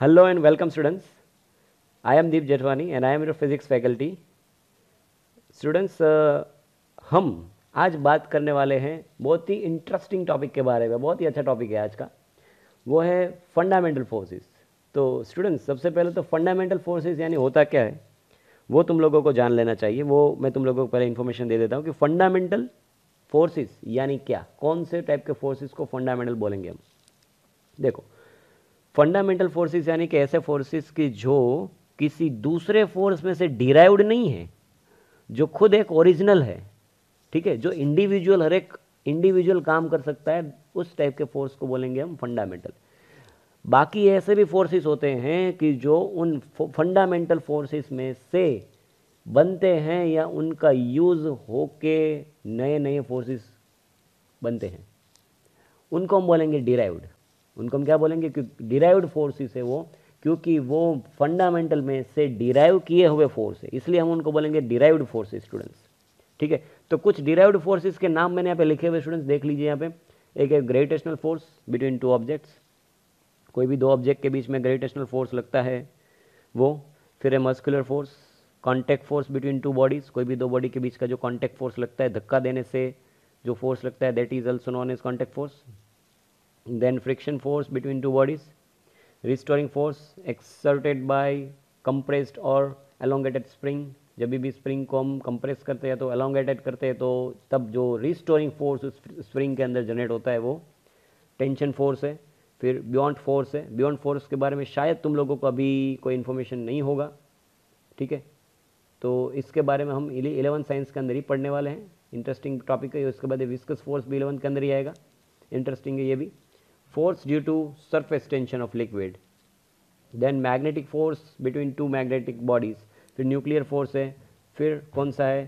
Hello and welcome students. I am Deep Jetwani and I am your physics faculty. Students, हम आज बात करने वाले हैं बहुत ही इंटरेस्टिंग टॉपिक के बारे में. बहुत ही अच्छा टॉपिक है आज का. वो है फंडामेंटल फोर्सेस. तो स्टूडेंट्स, सबसे पहले तो फंडामेंटल फोर्सेस यानी होता क्या है वो तुम लोगों को जान लेना चाहिए. वो मैं तुम लोगों को पहले इन्फॉर्मेशन दे देता हूँ कि फंडामेंटल फोर्सेस यानी क्या, कौन से टाइप के फोर्सेस को फंडामेंटल बोलेंगे हम. देखो, फंडामेंटल फोर्सेस यानी कि ऐसे फोर्सेस की जो किसी दूसरे फोर्स में से डिराइव्ड नहीं है, जो खुद एक ओरिजिनल है. ठीक है, जो इंडिविजुअल, हर एक इंडिविजुअल काम कर सकता है, उस टाइप के फोर्स को बोलेंगे हम फंडामेंटल. बाकी ऐसे भी फोर्सेस होते हैं कि जो उन फंडामेंटल फोर्सेस में से बनते हैं या उनका यूज होके नए नए फोर्सेस बनते हैं, उनको हम बोलेंगे डिराइव्ड. उनको हम क्या बोलेंगे? क्योंकि डिराइव्ड फोर्सेस है वो, क्योंकि वो फंडामेंटल में से डिराइव किए हुए फोर्स है, इसलिए हम उनको बोलेंगे डिराइव्ड फोर्सेस स्टूडेंट्स. ठीक है, तो कुछ डिराइव्ड फोर्सेस के नाम मैंने यहाँ पे लिखे हुए स्टूडेंट्स, देख लीजिए यहाँ पे. एक है gravitational force between two objects. कोई भी दो ऑब्जेक्ट के बीच में ग्रेविटेशनल फोर्स लगता है वो. फिर है muscular force, contact force between two bodies. कोई भी दो बॉडी के बीच का जो कॉन्टैक्ट फोर्स लगता है, धक्का देने से जो फोर्स लगता है, that is also known as contact force. Then friction force between two bodies, restoring force exerted by compressed or elongated spring. जब भी स्प्रिंग को हम कंप्रेस करते हैं तो elongated करते हैं, तो तब जो रिस्टोरिंग फोर्स उस स्प्रिंग के अंदर जनरेट होता है वो टेंशन फोर्स है. फिर बियॉन्ड फोर्स है. बियॉन्ड फोर्स के बारे में शायद तुम लोगों को अभी कोई इन्फॉर्मेशन नहीं होगा. ठीक है, तो इसके बारे में हम 11th साइंस के अंदर ही पढ़ने वाले हैं. इंटरेस्टिंग टॉपिक है. उसके बाद विस्कस फोर्स भी 11th के अंदर ही आएगा. इंटरेस्टिंग है ये भी. Force due to surface tension of liquid. Then magnetic force between two magnetic bodies. फिर न्यूक्लियर फोर्स है. फिर कौन सा है?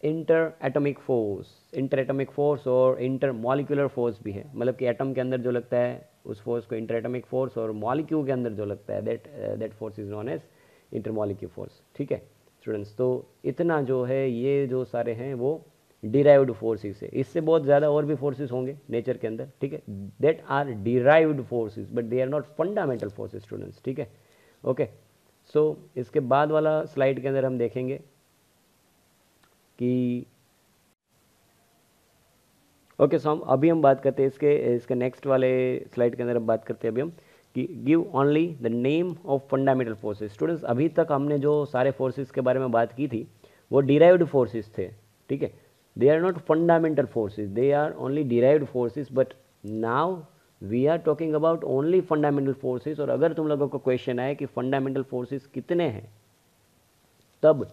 Inter atomic force. Inter atomic force और इंटर मॉलिक्यूलर फोर्स भी है. मतलब कि एटम के अंदर जो लगता है उस फोर्स को इंटर एटॉमिक फोर्स, और मॉलिक्यूल के अंदर जो लगता है that force is known as intermolecular force. ठीक है स्टूडेंट्स, तो इतना जो है ये जो सारे हैं वो डिराइव्ड फोर्सेस है. इससे बहुत ज़्यादा और भी फोर्सेस होंगे नेचर के अंदर. ठीक है, that are derived forces but they are not fundamental forces students. ठीक है, ओके. सो इसके बाद वाला स्लाइड के अंदर हम देखेंगे कि ओके, सो अभी हम बात करते हैं इसके नेक्स्ट वाले स्लाइड के अंदर हम बात करते हैं अभी हम कि give only the name of fundamental forces. Students, अभी तक हमने जो सारे फोर्सेस के बारे में बात की थी वो डिराइव्ड फोर्सेस थे. ठीक है, they are not fundamental forces, they are only derived forces, but now we are talking about only fundamental forces. और अगर तुम लोगों को क्वेश्चन आए कि फंडामेंटल फोर्सेस कितने हैं, तब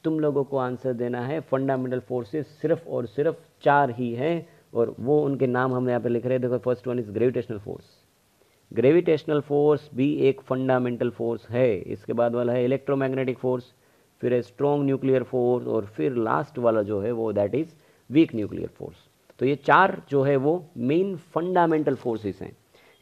तुम लोगों को आंसर देना है फंडामेंटल फोर्सेस सिर्फ और सिर्फ 4 ही हैं, और वो उनके नाम हम यहाँ पे लिख रहे हैं. देखो, first one is gravitational force. Gravitational force भी एक फंडामेंटल फोर्स है. इसके बाद वाला है इलेक्ट्रोमैग्नेटिक फोर्स, फिर है स्ट्रॉन्ग न्यूक्लियर फोर्स, और फिर लास्ट वाला जो है वो that is weak nuclear force. तो ये 4 जो है वो मेन फंडामेंटल फोर्सेस हैं,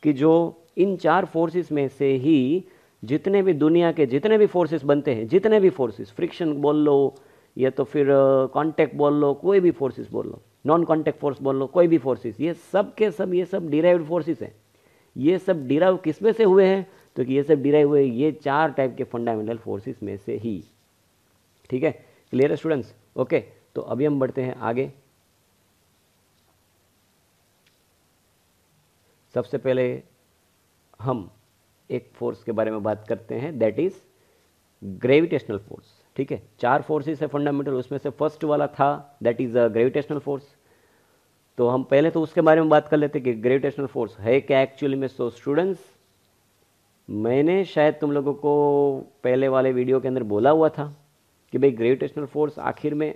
कि जो इन 4 फोर्सेस में से ही जितने भी दुनिया के जितने भी फोर्सेस बनते हैं, जितने भी फोर्सेस, फ्रिक्शन बोल लो या तो फिर कॉन्टैक्ट बोल लो, कोई भी फोर्सेस बोल लो, नॉन कॉन्टैक्ट फोर्स बोल लो, कोई भी फोर्सेस, ये सब के सब ये सब डिराइव्ड फोर्सेस हैं. ये सब डिराइव किस में से हुए हैं? तो कि ये सब डिराइव हुए ये 4 टाइप के फंडामेंटल फोर्सेस में से ही. ठीक है, क्लियर है स्टूडेंट्स? ओके, तो अभी हम बढ़ते हैं आगे. सबसे पहले हम एक फोर्स के बारे में बात करते हैं, दैट इज ग्रेविटेशनल फोर्स. ठीक है, 4 फोर्सेस है फंडामेंटल, उसमें से फर्स्ट वाला था दैट इज ग्रेविटेशनल फोर्स. तो हम पहले तो उसके बारे में बात कर लेते कि ग्रेविटेशनल फोर्स है क्या एक्चुअली में. सो स्टूडेंट्स, मैंने शायद तुम लोगों को पहले वाले वीडियो के अंदर बोला हुआ था कि भाई ग्रेविटेशनल फोर्स आखिर में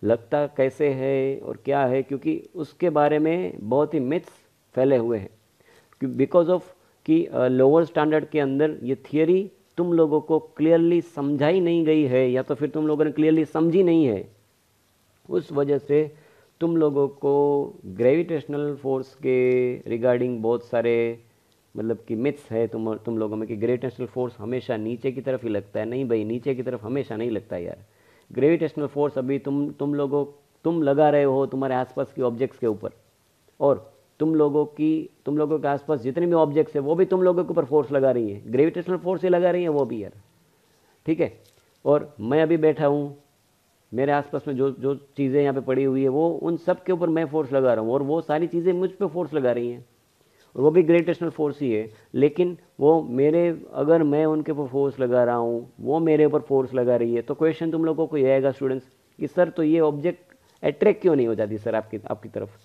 लगता कैसे है और क्या है, क्योंकि उसके बारे में बहुत ही मिथ्स फैले हुए हैं. बिकॉज ऑफ कि लोअर स्टैंडर्ड के अंदर ये थियरी तुम लोगों को क्लियरली समझाई नहीं गई है, या तो फिर तुम लोगों ने क्लियरली समझी नहीं है. उस वजह से तुम लोगों को ग्रेविटेशनल फोर्स के रिगार्डिंग बहुत सारे मतलब कि मिथ्स है तुम लोगों में कि ग्रेविटेशनल फोर्स हमेशा नीचे की तरफ ही लगता है. नहीं भाई, नीचे की तरफ हमेशा नहीं लगता है यार. ग्रेविटेशनल फोर्स अभी तुम लगा रहे हो तुम्हारे आसपास के ऑब्जेक्ट्स के ऊपर, और तुम लोगों के आसपास जितने भी ऑब्जेक्ट्स है वो भी तुम लोगों के ऊपर फोर्स लगा रही है, ग्रेविटेशनल फोर्स ही लगा रही है वो भी यार, ठीक है। और मैं अभी बैठा हूँ, मेरे आसपास में जो जो चीज़ें यहाँ पे पड़ी हुई है वो उन सब के ऊपर मैं फोर्स लगा रहा हूँ, और वो सारी चीज़ें मुझ पे फोर्स लगा रही हैं, और वो भी ग्रेविटेशनल फोर्स ही है। लेकिन वो मेरे, अगर मैं उनके ऊपर फोर्स लगा रहा हूँ, वो मेरे ऊपर फोर्स लगा रही है, तो क्वेश्चन तुम लोगों को ये आएगा स्टूडेंट्स कि सर तो ये ऑब्जेक्ट अट्रैक्ट क्यों नहीं हो जाती सर आपकी तरफ।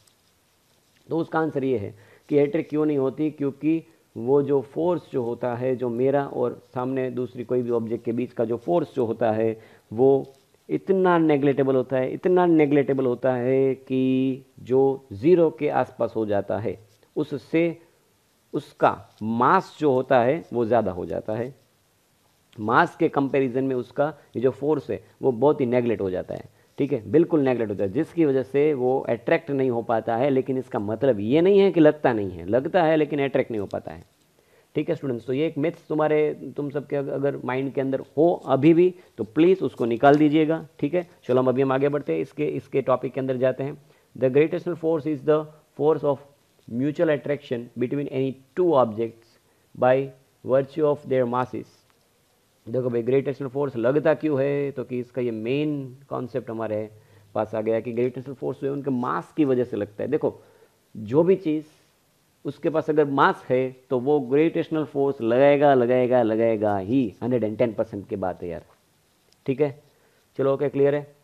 तो उसका आंसर ये है कि अट्रैक्ट क्यों नहीं होती, क्योंकि वो जो फोर्स जो होता है, जो मेरा और सामने दूसरी कोई भी ऑब्जेक्ट के बीच का जो फोर्स जो होता है वो इतना नेग्लेक्टेबल होता है, इतना नेग्लेक्टेबल होता है कि जो ज़ीरो के आसपास हो जाता है, उससे उसका मास जो होता है वो ज़्यादा हो जाता है। मास के कंपैरिजन में उसका ये जो फोर्स है वो बहुत ही नेगलेक्ट हो जाता है, ठीक है, बिल्कुल नेगलेक्ट होता है, जिसकी वजह से वो अट्रैक्ट नहीं हो पाता है। लेकिन इसका मतलब ये नहीं है कि लगता नहीं है, लगता है लेकिन अट्रैक्ट नहीं हो पाता है, ठीक है स्टूडेंट्स। तो ये एक मिथ्स तुम सबके अगर माइंड के अंदर हो अभी भी, तो प्लीज़ उसको निकाल दीजिएगा, ठीक है। चलो हम आगे बढ़ते हैं, इसके टॉपिक के अंदर जाते हैं। The gravitational force is the force of mutual attraction between any two objects by virtue of their masses. देखो भाई, ग्रेविटेशनल फोर्स लगता क्यों है, तो कि इसका ये मेन कॉन्सेप्ट हमारे पास आ गया कि ग्रेविटेशनल फोर्स जो है उनके मास की वजह से लगता है। देखो, जो भी चीज़ उसके पास अगर मास है तो वो ग्रेविटेशनल फोर्स लगाएगा लगाएगा लगाएगा ही, 110% की बात है यार, ठीक है। चलो ओके, क्लियर है।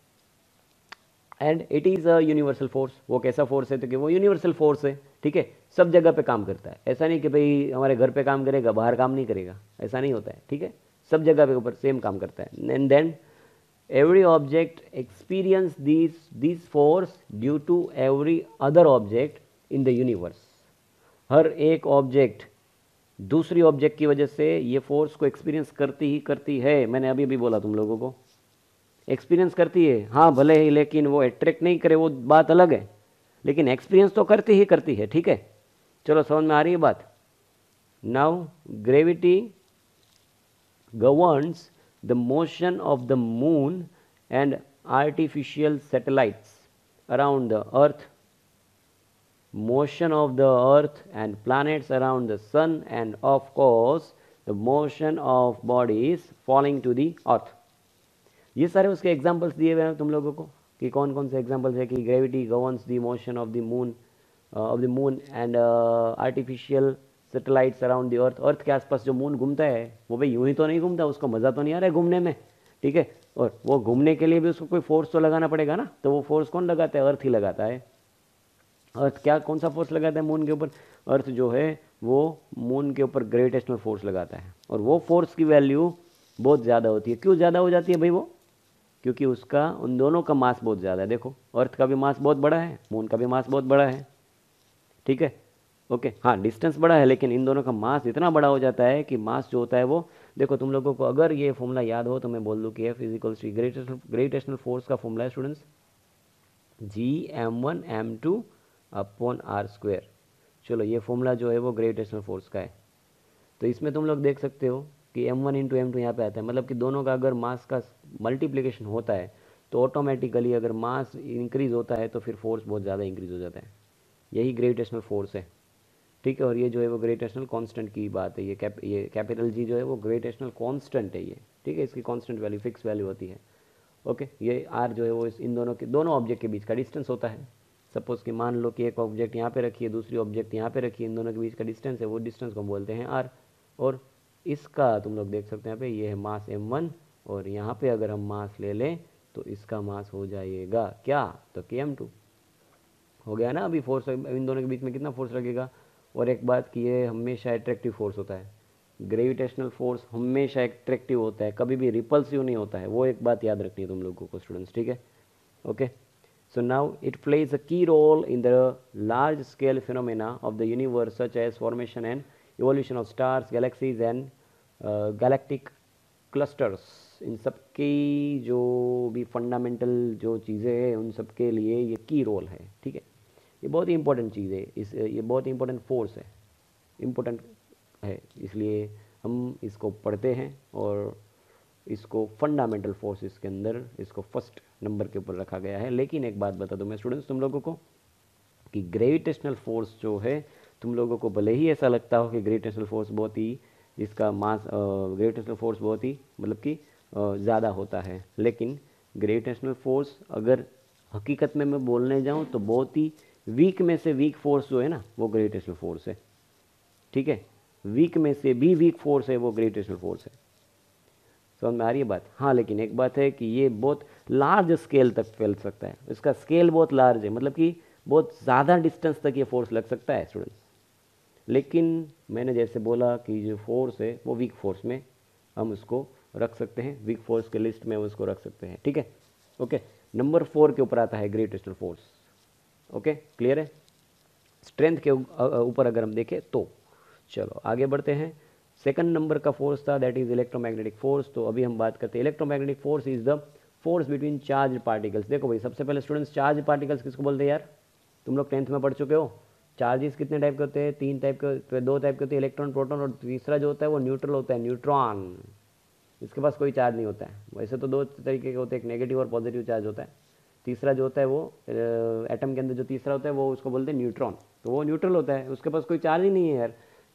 And it is a universal force. वो कैसा फोर्स है, तो कि वो यूनिवर्सल फोर्स है, ठीक है, सब जगह पे काम करता है। ऐसा नहीं कि भाई हमारे घर पे काम करेगा बाहर काम नहीं करेगा, ऐसा नहीं होता है, ठीक है, सब जगह पे ऊपर सेम काम करता है। And then every object experience these force due to every other object in the universe। हर एक ऑब्जेक्ट दूसरी ऑब्जेक्ट की वजह से ये फोर्स को एक्सपीरियंस करती ही करती है। मैंने अभी भी बोला तुम लोगों को, एक्सपीरियंस करती है, हाँ भले ही, लेकिन वो अट्रैक्ट नहीं करे वो बात अलग है, लेकिन एक्सपीरियंस तो करती है, ठीक है। चलो समझ में आ रही है बात। Now gravity governs the motion of the moon and artificial satellites around the earth, motion of the earth and planets around the sun, and of course the motion of bodies falling to the earth। ये सारे उसके examples दिए हुए हैं तुम लोगों को कि कौन कौन से एग्जांपल्स है कि gravity governs the motion of the moon and artificial satellites around the earth. Earth के आसपास जो मून घूमता है वो भाई यूं ही तो नहीं घूमता, उसको मज़ा तो नहीं आ रहा है घूमने में, ठीक है। और वो घूमने के लिए भी उसको कोई फोर्स तो लगाना पड़ेगा ना, तो वो फोर्स कौन लगाता है, अर्थ ही लगाता है। अर्थ क्या, कौन सा फोर्स लगाता है मून के ऊपर, अर्थ जो है वो मून के ऊपर ग्रेविटेशनल फोर्स लगाता है, और वो फोर्स की वैल्यू बहुत ज़्यादा होती है। क्यों ज़्यादा हो जाती है भाई वो, क्योंकि उसका उन दोनों का मास बहुत ज़्यादा है। देखो, अर्थ का भी मास बहुत बड़ा है, मून का भी मास बहुत बड़ा है, ठीक है, ओके। हाँ, डिस्टेंस बड़ा है, लेकिन इन दोनों का मास इतना बड़ा हो जाता है कि मास जो होता है वो, देखो तुम लोगों को अगर ये फॉर्मूला याद हो तो मैं बोल दूँ कि F equals to gravitational force का फॉर्मूला है students G m1 m2 upon r square. चलो ये फॉर्मूला जो है वो ग्रेविटेशनल फोर्स का है। तो इसमें तुम लोग देख सकते हो कि m1 इंटू m2 यहाँ पे आता है, मतलब कि दोनों का अगर मास का मल्टीप्लिकेशन होता है तो ऑटोमेटिकली अगर मास इंक्रीज होता है तो फिर फोर्स बहुत ज़्यादा इंक्रीज हो जाता है। यही ग्रेविटेशनल फोर्स है, ठीक है। और ये जो है वो ग्रेविटेशनल कांस्टेंट की बात है, ये कैपिटल जी जो है वो ग्रेविटेशनल कांस्टेंट है ये, ठीक है, इसकी कांस्टेंट वैल्यू, फिक्स वैल्यू होती है, ओके। ये आर जो है वो इन दोनों ऑब्जेक्ट के बीच का डिस्टेंस होता है। सपोज कि मान लो कि एक ऑब्जेक्ट यहाँ पे रखी है, दूसरी ऑब्जेक्ट यहाँ पे रखी है, इन दोनों के बीच का डिस्टेंस है, वो डिस्टेंस को बोलते हैं आर। और इसका तुम लोग देख सकते हैं यहाँ पे, ये है मास m1, और यहाँ पे अगर हम मास ले लें तो इसका मास हो जाएगा क्या, तो km2 हो गया ना। अभी फोर्स इन दोनों के बीच में कितना फोर्स लगेगा। और एक बात कि ये हमेशा एट्रैक्टिव फोर्स होता है, ग्रेविटेशनल फोर्स हमेशा एट्रैक्टिव होता है, कभी भी रिपल्सिव नहीं होता है, वो एक बात याद रखनी है तुम लोगों को स्टूडेंट्स, ठीक है, okay. So now it plays a key role in the large scale phenomena of the universe such as formation and evolution of stars, galaxies and galactic clusters। इन सब की जो भी फंडामेंटल जो चीज़ें हैं उन सब के लिए ये की रोल है, ठीक है। ये बहुत ही इंपॉर्टेंट चीज़ है, ये बहुत ही इंपॉर्टेंट फोर्स है, इम्पोर्टेंट है, इसलिए हम इसको पढ़ते हैं और इसको फंडामेंटल फोर्सेस के अंदर इसको फर्स्ट नंबर के ऊपर रखा गया है। लेकिन एक बात बता दूं मैं स्टूडेंट्स तुम लोगों को कि ग्रेविटेशनल फोर्स जो है, तुम लोगों को भले ही ऐसा लगता हो कि ग्रेविटेशनल फोर्स बहुत ही, इसका मास ग्रेविटेशनल फोर्स बहुत ही मतलब कि ज़्यादा होता है, लेकिन ग्रेविटेशनल फोर्स अगर हकीकत में मैं बोलने जाऊँ तो बहुत ही वीक में से वीक फोर्स जो है ना, वो ग्रेविटेशनल फोर्स है। ठीक है, वीक में से भी वीक फोर्स है वो ग्रेविटेशनल फोर्स है। समझ में आ रही है बात? हाँ, लेकिन एक बात है कि ये बहुत लार्ज स्केल तक फैल सकता है, इसका स्केल बहुत लार्ज है, मतलब कि बहुत ज़्यादा डिस्टेंस तक ये फोर्स लग सकता है स्टूडेंट्स। लेकिन मैंने जैसे बोला कि जो फोर्स है वो वीक फोर्स में हम उसको रख सकते हैं, वीक फोर्स के लिस्ट में उसको रख सकते हैं। ठीक है, ओके। नंबर 4 के ऊपर आता है ग्रेविटेशनल फोर्स। ओके, क्लियर है? स्ट्रेंथ के ऊपर अगर हम देखें तो चलो आगे बढ़ते हैं। सेकंड नंबर का फोर्स था दैट इज इलेक्ट्रोमैग्नेटिक फोर्स। तो अभी हम बात करते हैं electromagnetic force is the force between charge particles. देखो भाई, सबसे पहले स्टूडेंट्स, चार्ज पार्टिकल्स किसको बोलते हैं यार? तुम लोग 10th में पढ़ चुके हो। चार्जेस कितने टाइप के होते हैं? 3 टाइप के, 2 टाइप के होते हैं, इलेक्ट्रॉन, प्रोटॉन, और तीसरा जो होता है वो न्यूट्रल होता है, न्यूट्रॉन। इसके पास कोई चार्ज नहीं होता है। वैसे तो 2 तरीके के होते हैं, एक नेगेटिव और पॉजिटिव चार्ज होता है। तीसरा जो होता है वो एटम के अंदर जो तीसरा होता है वो उसको बोलते हैं न्यूट्रॉन। तो वो न्यूट्रल होता है, उसके पास कोई चार्ज ही नहीं है यार।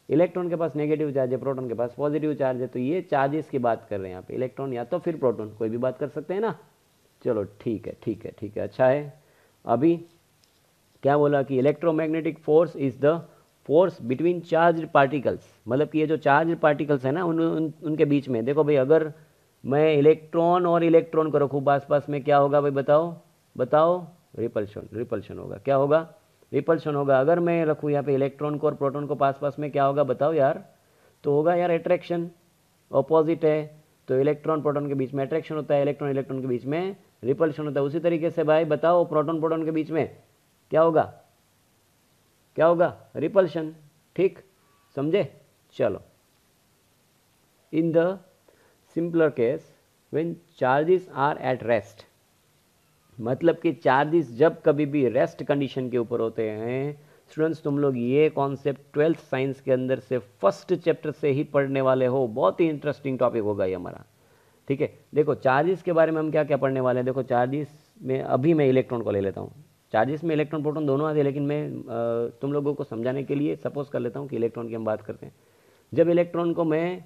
इलेक्ट्रॉन के पास नेगेटिव चार्ज है, प्रोटॉन के पास पॉजिटिव चार्ज है। तो ये चार्जेस की बात कर रहे हैं यहाँ पे, इलेक्ट्रॉन या तो फिर प्रोटॉन, कोई भी बात कर सकते हैं ना। चलो ठीक है, ठीक है, ठीक है, अच्छा है। अभी क्या बोला कि electromagnetic force is the force between charge particles, मतलब कि ये जो चार्ज पार्टिकल्स है ना उनके बीच में। देखो भाई, अगर मैं इलेक्ट्रॉन और इलेक्ट्रॉन को रखूँ आस पास में, क्या होगा भाई? बताओ बताओ। रिपल्शन, रिपल्शन होगा। क्या होगा? रिपल्शन होगा। अगर मैं रखूँ यहाँ पे इलेक्ट्रॉन को और प्रोटॉन को पास पास में, क्या होगा बताओ यार? तो होगा यार अट्रैक्शन, ऑपोजिट है। तो इलेक्ट्रॉन प्रोटॉन के बीच में अट्रैक्शन होता है, इलेक्ट्रॉन इलेक्ट्रॉन के बीच में रिपल्शन होता है। उसी तरीके से भाई बताओ, प्रोटॉन प्रोटॉन के बीच में क्या होगा? क्या होगा? रिपल्शन। ठीक, समझे? चलो, in the simpler case when charges are at rest, मतलब कि चार्जेस जब कभी भी रेस्ट कंडीशन के ऊपर होते हैं। स्टूडेंट्स, तुम लोग ये कॉन्सेप्ट 12th साइंस के अंदर से फर्स्ट चैप्टर से ही पढ़ने वाले हो। बहुत ही इंटरेस्टिंग टॉपिक होगा ये हमारा। ठीक है, देखो चार्जेस के बारे में हम क्या क्या पढ़ने वाले हैं। देखो चार्जेस में अभी मैं इलेक्ट्रॉन को ले लेता हूँ। चार्जेस में इलेक्ट्रॉन प्रोटॉन दोनों आते हैं, लेकिन मैं तुम लोगों को समझाने के लिए सपोज कर लेता हूँ कि इलेक्ट्रॉन की हम बात करते हैं। जब इलेक्ट्रॉन को मैं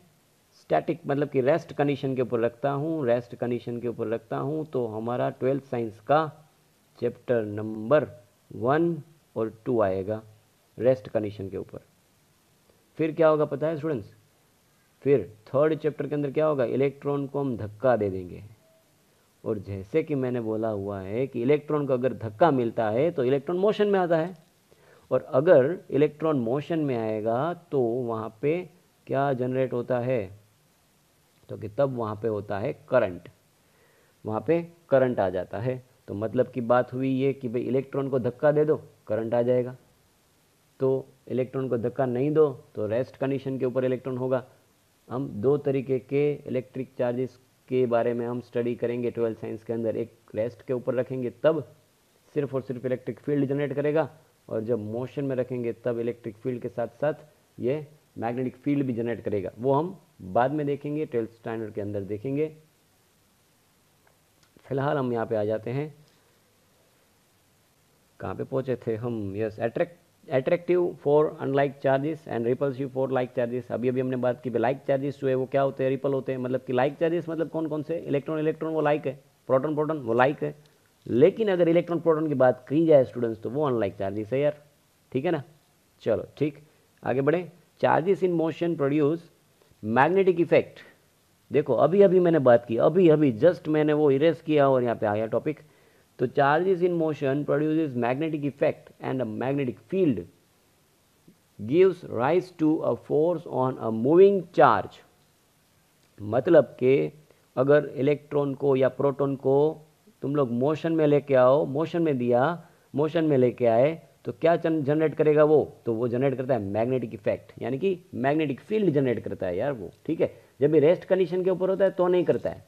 स्टैटिक मतलब कि रेस्ट कंडीशन के ऊपर रखता हूँ, रेस्ट कंडीशन के ऊपर रखता हूँ, तो हमारा 12th साइंस का चैप्टर नंबर 1 और 2 आएगा रेस्ट कंडीशन के ऊपर। फिर क्या होगा पता है स्टूडेंट्स? फिर 3rd चैप्टर के अंदर क्या होगा? इलेक्ट्रॉन को हम धक्का दे देंगे। और जैसे कि मैंने बोला हुआ है कि इलेक्ट्रॉन को अगर धक्का मिलता है तो इलेक्ट्रॉन मोशन में आता है, और अगर इलेक्ट्रॉन मोशन में आएगा तो वहाँ पे क्या जनरेट होता है? तो कि तब वहाँ पे होता है करंट, वहाँ पे करंट आ जाता है। तो मतलब की बात हुई ये कि भाई इलेक्ट्रॉन को धक्का दे दो, करंट आ जाएगा। तो इलेक्ट्रॉन को धक्का नहीं दो तो रेस्ट कंडीशन के ऊपर इलेक्ट्रॉन होगा। हम 2 तरीके के इलेक्ट्रिक चार्जेस के बारे में हम स्टडी करेंगे 12th साइंस के अंदर। एक रेस्ट के ऊपर रखेंगे तब सिर्फ और सिर्फ इलेक्ट्रिक फील्ड जनरेट करेगा, और जब मोशन में रखेंगे तब इलेक्ट्रिक फील्ड के साथ साथ ये मैग्नेटिक फील्ड भी जनरेट करेगा। वो हम बाद में देखेंगे, 12th स्टैंडर्ड के अंदर देखेंगे। फिलहाल हम यहाँ पे आ जाते हैं, कहाँ पे पहुँचे थे हम? Yes, attractive for unlike charges and repulsive for like charges. अभी अभी हमने बात की लाइक चार्जेस जो है वो क्या होते हैं? रिपल होते हैं। मतलब कि लाइक चार्जेस मतलब कौन कौन से? इलेक्ट्रॉन इलेक्ट्रॉन वो लाइक है, प्रोटॉन प्रोटॉन वो लाइक है। लेकिन अगर इलेक्ट्रॉन प्रोटॉन की बात की जाए स्टूडेंट्स तो वो अनलाइक चार्जेस है यार। ठीक है ना? चलो ठीक, आगे बढ़े। Charges in motion produce magnetic effect. देखो अभी अभी मैंने बात की, अभी अभी जस्ट मैंने वो इरेज किया और यहाँ पे आया टॉपिक। तो charges in motion produces magnetic effect and a magnetic field gives rise to a force on a moving charge. मतलब कि अगर इलेक्ट्रॉन को या प्रोटॉन को तुम लोग मोशन में लेके आओ, मोशन में दिया, मोशन में लेके आए, तो क्या जनरेट करेगा वो? तो वो जनरेट करता है मैग्नेटिक इफेक्ट, यानी कि मैग्नेटिक फील्ड जनरेट करता है यार वो। ठीक है, जब भी रेस्ट कंडीशन के ऊपर होता है तो नहीं करता है,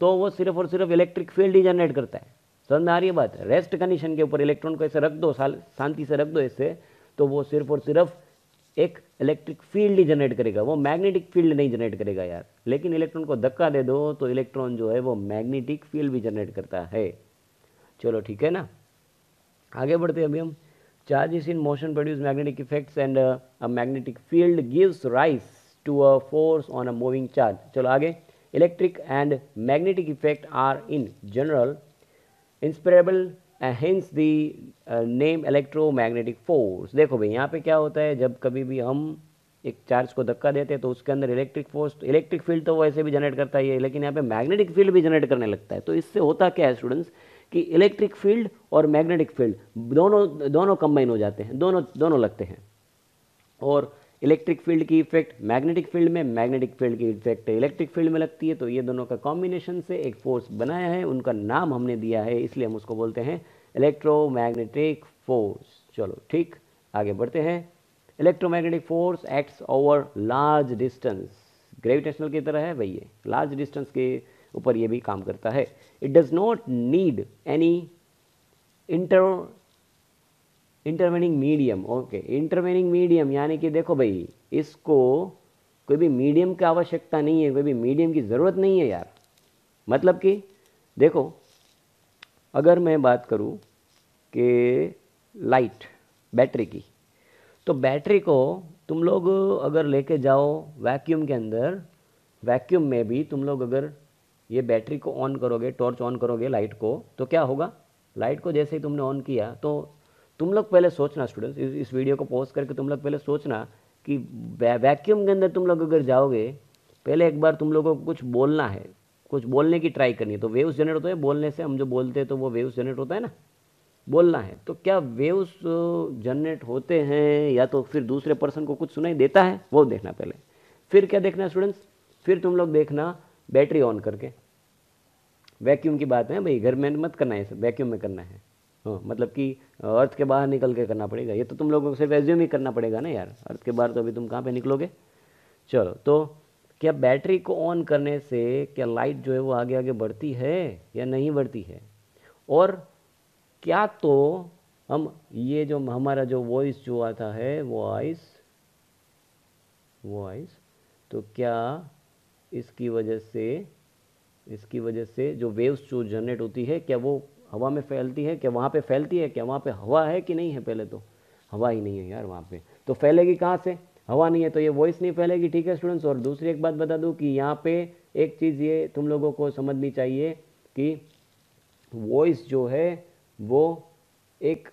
तो वो सिर्फ और सिर्फ इलेक्ट्रिक फील्ड ही जनरेट करता है। समझ में आ रही है बात? रेस्ट कंडीशन के ऊपर इलेक्ट्रॉन को ऐसे रख दो, शांति से रख दो ऐसे, तो वो सिर्फ और सिर्फ एक इलेक्ट्रिक फील्ड ही जनरेट करेगा, वो मैग्नेटिक फील्ड नहीं जनरेट करेगा यार। लेकिन इलेक्ट्रॉन को धक्का दे दो तो इलेक्ट्रॉन जो है वो मैग्नेटिक फील्ड भी जनरेट करता है। चलो ठीक है ना, आगे बढ़ते हैं अभी हम। Charges in motion produce magnetic effects and a magnetic field gives rise to a force on a moving charge. चलो आगे. Electric and magnetic effect are in general inseparable hence the name electromagnetic force. देखो भाई यहाँ पे क्या होता है, जब कभी भी हम एक चार्ज को धक्का देते हैं तो उसके अंदर इलेक्ट्रिक फोर्स, इलेक्ट्रिक फील्ड तो वैसे भी जनरेट करता ही है, लेकिन यहाँ पे मैग्नेटिक फील्ड भी जनरेट करने लगता है. तो इससे होता क्या है स्टूडेंट्स कि इलेक्ट्रिक फील्ड और मैग्नेटिक फील्ड दोनों दोनों कंबाइन हो जाते हैं, दोनों दोनों लगते हैं. और इलेक्ट्रिक फील्ड की इफेक्ट मैग्नेटिक फील्ड में, मैग्नेटिक फील्ड की इफेक्ट इलेक्ट्रिक फील्ड में लगती है. तो ये दोनों का कॉम्बिनेशन से एक फोर्स बनाया है, उनका नाम हमने दिया है, इसलिए हम उसको बोलते हैं इलेक्ट्रोमैग्नेटिक फोर्स. चलो ठीक, आगे बढ़ते हैं. Electromagnetic force acts over large distance. Gravitational की तरह है भाई, ये लार्ज डिस्टेंस के ऊपर ये भी काम करता है. It does not need any intervening medium. Okay, intervening medium यानी कि देखो भाई, इसको कोई भी मीडियम की आवश्यकता नहीं है, कोई भी मीडियम की ज़रूरत नहीं है यार. मतलब कि देखो, अगर मैं बात करूं कि लाइट, बैटरी की, तो बैटरी को तुम लोग अगर लेके जाओ वैक्यूम के अंदर, वैक्यूम में भी तुम लोग अगर ये बैटरी को ऑन करोगे, टॉर्च ऑन करोगे लाइट को, तो क्या होगा, लाइट को जैसे ही तुमने ऑन किया तो तुम लोग पहले सोचना स्टूडेंट्स, इस वीडियो को पॉज करके तुम लोग पहले सोचना कि वैक्यूम के अंदर तुम लोग अगर जाओगे, पहले एक बार तुम लोगों को कुछ बोलना है, कुछ बोलने की ट्राई करनी है. तो वेव्स जनरेट होते हैं बोलने से, हम जो बोलते हैं तो वो वेव्स जनरेट होता है ना, बोलना है. तो क्या वेव्स जनरेट होते हैं या तो फिर दूसरे पर्सन को कुछ सुनाई देता है, वो देखना पहले. फिर क्या देखना है स्टूडेंट्स, फिर तुम लोग देखना बैटरी ऑन करके. वैक्यूम की बात है भाई, घर में मत करना है, वैक्यूम में करना है. हाँ, मतलब कि अर्थ के बाहर निकल के करना पड़ेगा. ये तो तुम लोगों को सिर्फ एज्यूम ही करना पड़ेगा ना यार, अर्थ के बाहर तो अभी तुम कहाँ पे निकलोगे. चलो, तो क्या बैटरी को ऑन करने से क्या लाइट जो है वो आगे आगे बढ़ती है या नहीं बढ़ती है. और क्या तो हम ये जो हमारा जो वॉइस जो आता है, वॉइस, तो क्या इसकी वजह से जो वेव्स जो जनरेट होती है, क्या वो हवा में फैलती है, क्या वहाँ पे फैलती है, क्या वहाँ पे हवा है कि नहीं है. पहले तो हवा ही नहीं है यार वहाँ पे, तो फैलेगी कहाँ से, हवा नहीं है तो ये वॉइस नहीं फैलेगी. ठीक है स्टूडेंट्स. और दूसरी एक बात बता दूँ कि यहाँ पे एक चीज़ ये तुम लोगों को समझनी चाहिए कि वॉइस जो है वो एक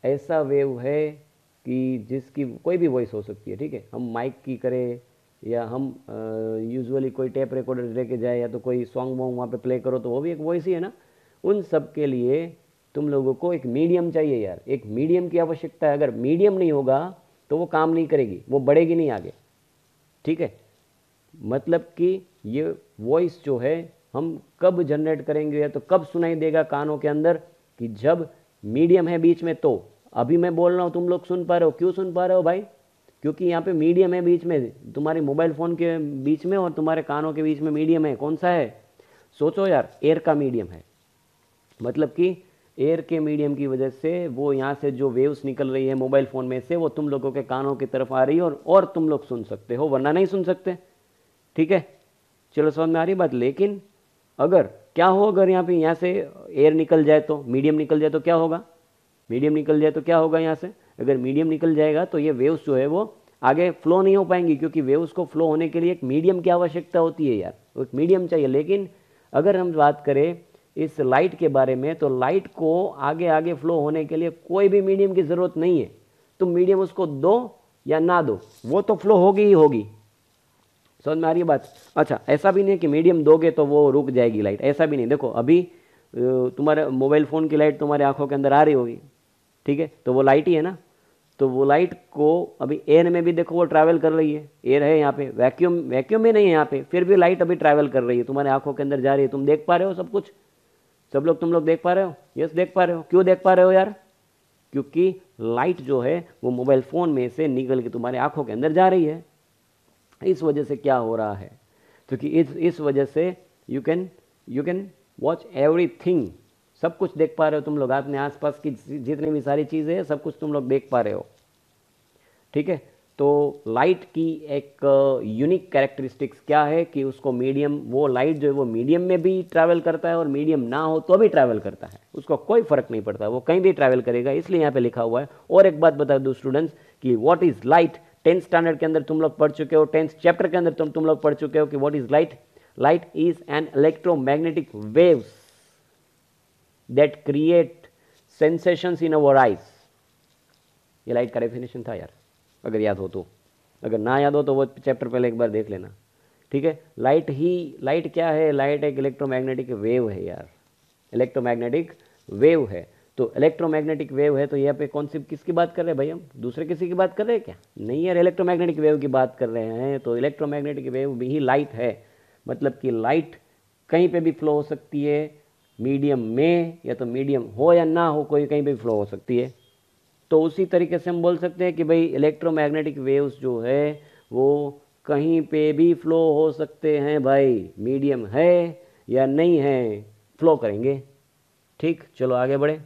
ऐसा वेव है कि जिसकी कोई भी वॉइस हो सकती है. ठीक है, हम माइक की करें या हम यूजुअली कोई टेप रिकॉर्डर लेके जाए या तो कोई सॉन्ग वॉन्ग वहाँ पे प्ले करो तो वो भी एक वॉइस ही है ना. उन सब के लिए तुम लोगों को एक मीडियम चाहिए यार, एक मीडियम की आवश्यकता है. अगर मीडियम नहीं होगा तो वो काम नहीं करेगी, वो बढ़ेगी नहीं आगे. ठीक है, मतलब कि ये वॉइस जो है हम कब जनरेट करेंगे या तो कब सुनाई देगा कानों के अंदर, कि जब मीडियम है बीच में. तो अभी मैं बोल रहा हूँ, तुम लोग सुन पा रहे हो. क्यों सुन पा रहे हो भाई, क्योंकि यहाँ पे मीडियम है बीच में, तुम्हारी मोबाइल फ़ोन के बीच में और तुम्हारे कानों के बीच में मीडियम है. कौन सा है, सोचो यार, एयर का मीडियम है. मतलब कि एयर के मीडियम की वजह से वो यहाँ से जो वेव्स निकल रही है मोबाइल फ़ोन में से, वो तुम लोगों के कानों की तरफ आ रही है और तुम लोग सुन सकते हो, वरना नहीं सुन सकते. ठीक है, चलो समझ में आ रही बात. लेकिन अगर क्या हो, अगर यहाँ से एयर निकल जाए तो, मीडियम निकल जाए तो क्या होगा, मीडियम निकल जाए तो क्या होगा यहाँ से, अगर मीडियम निकल जाएगा तो ये वेव्स जो है वो आगे फ्लो नहीं हो पाएंगी, क्योंकि वेव्स को फ्लो होने के लिए एक मीडियम की आवश्यकता होती है यार, एक मीडियम चाहिए. लेकिन अगर हम बात करें इस लाइट के बारे में, तो लाइट को आगे आगे फ्लो होने के लिए कोई भी मीडियम की ज़रूरत नहीं है. तुम मीडियम उसको दो या ना दो, वो तो फ्लो होगी ही होगी. समझ में आ रही है बात. अच्छा, ऐसा भी नहीं है कि मीडियम दोगे तो वो रुक जाएगी लाइट, ऐसा भी नहीं. देखो अभी तुम्हारे मोबाइल फ़ोन की लाइट तुम्हारे आंखों के अंदर आ रही होगी. ठीक है, तो वो लाइट ही है ना. तो वो लाइट को अभी एयर में भी देखो वो ट्रैवल कर रही है, एयर है यहाँ पे, वैक्यूम भी नहीं है यहाँ पे, फिर भी लाइट अभी ट्रैवल कर रही है, तुम्हारे आंखों के अंदर जा रही है. तुम देख पा रहे हो सब कुछ, सब लोग, तुम लोग देख पा रहे हो. यस, देख पा रहे हो. क्यों देख पा रहे हो यार, क्योंकि लाइट जो है वो मोबाइल फ़ोन में से निकल के तुम्हारे आंखों के अंदर जा रही है. इस वजह से क्या हो रहा है, क्योंकि इस वजह से यू कैन वॉच एवरीथिंग, सब कुछ देख पा रहे हो तुम लोग, अपने आसपास की जितनी भी सारी चीज़ें हैं सब कुछ तुम लोग देख पा रहे हो. ठीक है, तो लाइट की एक यूनिक कैरेक्टरिस्टिक्स क्या है कि उसको मीडियम, वो लाइट जो है वो मीडियम में भी ट्रैवल करता है और मीडियम ना हो तो भी ट्रैवल करता है, उसको कोई फर्क नहीं पड़ता, वो कहीं भी ट्रैवल करेगा, इसलिए यहाँ पे लिखा हुआ है। और एक बात बता दूँ स्टूडेंट्स कि what is light, 10th standard के अंदर तुम लोग पढ़ चुके हो, 10th चैप्टर के अंदर तुम लोग पढ़ चुके हो कि what is light. Light is an electromagnetic waves that create sensations in our eyes. ये लाइट का डेफिनेशन था यार, अगर याद हो तो, अगर ना याद हो तो वो चैप्टर पहले एक बार देख लेना, ठीक है। लाइट क्या है, लाइट एक इलेक्ट्रोमैग्नेटिक वेव है यार, इलेक्ट्रोमैग्नेटिक वेव है। तो इलेक्ट्रोमैग्नेटिक वेव है तो यहाँ पे कौन सी, किसकी बात कर रहे हैं भाई, हम दूसरे किसी की बात कर रहे हैं क्या, नहीं यार, इलेक्ट्रोमैग्नेटिक वेव की बात कर रहे हैं। तो इलेक्ट्रोमैग्नेटिक वेव भी ही लाइट है, मतलब कि लाइट कहीं पे भी फ्लो हो सकती है, मीडियम में, या तो मीडियम हो या ना हो, कोई कहीं पे भी फ्लो हो सकती है। तो उसी तरीके से हम बोल सकते हैं कि भाई इलेक्ट्रोमैग्नेटिक वेव्स जो है वो कहीं पे भी फ्लो हो सकते हैं भाई, मीडियम है या नहीं है, फ्लो करेंगे। ठीक, चलो आगे बढ़े।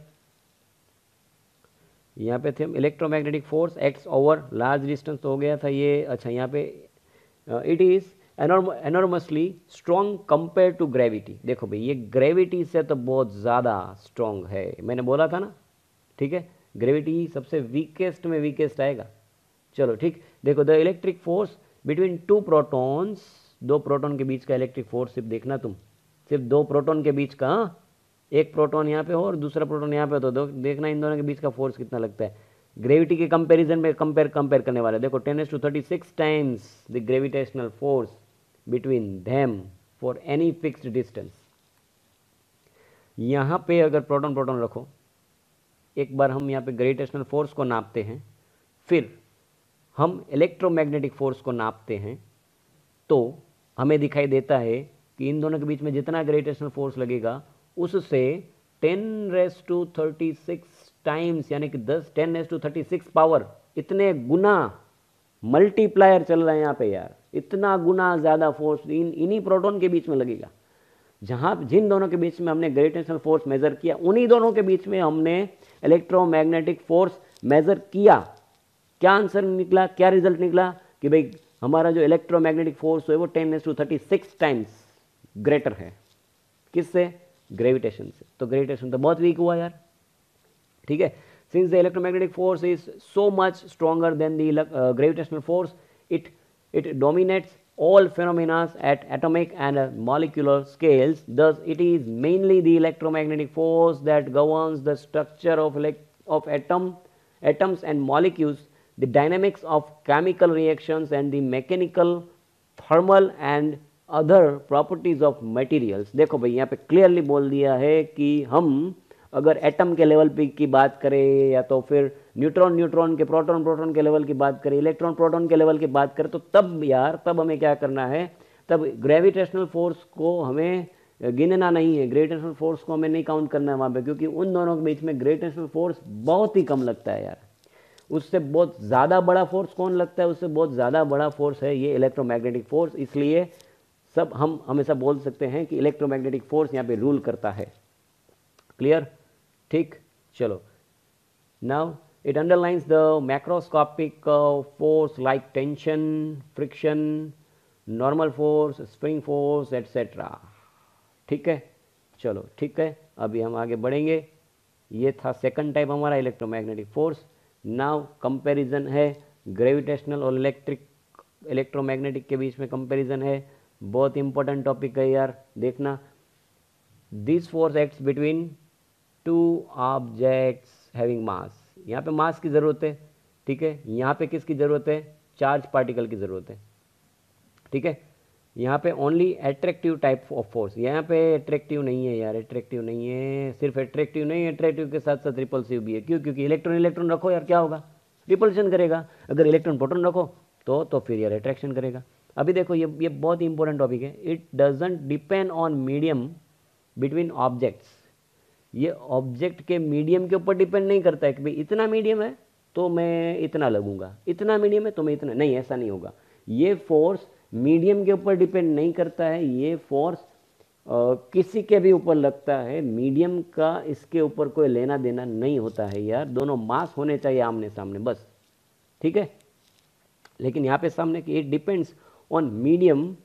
यहाँ पे थे हम, electromagnetic force acts over large distance तो हो गया था ये। अच्छा, यहाँ पे it is enormously strong compare to gravity. देखो भाई, ये ग्रेविटी से तो बहुत ज़्यादा स्ट्रॉन्ग है, मैंने बोला था ना, ठीक है, ग्रेविटी सबसे वीकेस्ट में वीकेस्ट आएगा। चलो ठीक, देखो the electric force between two protons, दो प्रोटॉन के बीच का इलेक्ट्रिक फोर्स, सिर्फ देखना तुम, सिर्फ दो प्रोटॉन के बीच का, एक प्रोटॉन यहाँ पे हो और दूसरा प्रोटॉन यहाँ पे, तो देखना इन दोनों के बीच का फोर्स कितना लगता है। ग्रेविटी के कंपैरिजन में कंपेयर करने वाले, देखो 10⁻36 times the gravitational force between them for any fixed distance. यहाँ पे अगर प्रोटॉन प्रोटॉन रखो, एक बार हम यहाँ पे ग्रेविटेशनल फोर्स को नापते हैं, फिर हम इलेक्ट्रोमैग्नेटिक फोर्स को नापते हैं, तो हमें दिखाई देता है कि इन दोनों के बीच में जितना ग्रेविटेशनल फोर्स लगेगा उससे 10⁻36 टाइम्स, यानी कि 10⁻36 पावर, इतने गुना मल्टीप्लायर चल रहा है यहाँ पे यार, इतना गुना ज़्यादा फोर्स इन्हीं प्रोटॉन के बीच में लगेगा। जहाँ जिन दोनों के बीच में हमने ग्रेविटेशनल फोर्स मेजर किया, उन्हीं दोनों के बीच में हमने इलेक्ट्रोमैग्नेटिक फोर्स मेजर किया। क्या आंसर निकला, क्या रिजल्ट निकला कि भाई हमारा जो इलेक्ट्रोमैग्नेटिक फोर्स है वो 10⁻36 टाइम्स ग्रेटर है, किससे, ग्रेविटेशन से। तो ग्रेविटेशन तो बहुत वीक हुआ यार, ठीक है। Since the electromagnetic force is so much stronger than the gravitational force, it dominates all phenomena at atomic and molecular scales. Thus, it is mainly the electromagnetic force that governs the structure of atoms and molecules, the dynamics of chemical reactions, and the mechanical, thermal and other properties of materials. देखो भाई, यहाँ पे clearly बोल दिया है कि हम अगर एटम के लेवल पे की बात करें, या तो फिर न्यूट्रॉन के, प्रोटॉन के लेवल की बात करें, इलेक्ट्रॉन प्रोटॉन के लेवल की बात करें, तो तब यार, तब हमें क्या करना है, तब ग्रेविटेशनल फोर्स को हमें गिनना नहीं है, ग्रेविटेशनल फोर्स को हमें नहीं काउंट करना है वहाँ पे, क्योंकि उन दोनों के बीच में ग्रेविटेशनल फोर्स बहुत ही कम लगता है यार। उससे बहुत ज़्यादा बड़ा फोर्स कौन लगता है, उससे बहुत ज़्यादा बड़ा फोर्स है ये इलेक्ट्रोमैग्नेटिक फोर्स। इसलिए सब हम हमेशा बोल सकते हैं कि इलेक्ट्रोमैग्नेटिक फोर्स यहाँ पे रूल करता है। क्लियर, ठीक, चलो। Now it underlines the macroscopic force like tension, friction, normal force, spring force etcetera. ठीक है, चलो ठीक है, अभी हम आगे बढ़ेंगे। ये था सेकंड टाइप हमारा इलेक्ट्रोमैग्नेटिक फोर्स। नाउ कंपैरिजन है ग्रेविटेशनल और इलेक्ट्रोमैग्नेटिक के बीच में कंपैरिजन है, बहुत इंपॉर्टेंट टॉपिक है यार, देखना। This force acts between two objects having mass. यहाँ पे मास की ज़रूरत है, ठीक है, यहाँ पे किसकी ज़रूरत है, चार्ज पार्टिकल की ज़रूरत है, ठीक है। यहाँ पे only attractive type of force, यहाँ पे एट्रैक्टिव नहीं है यार, एट्रैक्टिव नहीं है, सिर्फ एट्रैक्टिव नहीं, एट्रैक्टिव के साथ साथ रिपल्सिव भी है। क्यों, क्योंकि इलेक्ट्रॉन रखो यार, क्या होगा, रिपल्शन करेगा। अगर इलेक्ट्रॉन प्रोटॉन रखो तो फिर यार अट्रैक्शन करेगा। अभी देखो, ये बहुत ही इंपॉर्टेंट टॉपिक है। It doesn't depend on medium between objects. ये ऑब्जेक्ट के मीडियम के ऊपर डिपेंड नहीं करता है कि भाई इतना मीडियम है तो मैं इतना लगूंगा, इतना मीडियम है तो मैं इतना, नहीं, ऐसा नहीं होगा। ये फोर्स मीडियम के ऊपर डिपेंड नहीं करता है, ये फोर्स किसी के भी ऊपर लगता है, मीडियम का इसके ऊपर कोई लेना देना नहीं होता है यार, दोनों मास होने चाहिए आमने सामने, बस, ठीक है। लेकिन यहाँ पे सामने कि it depends on medium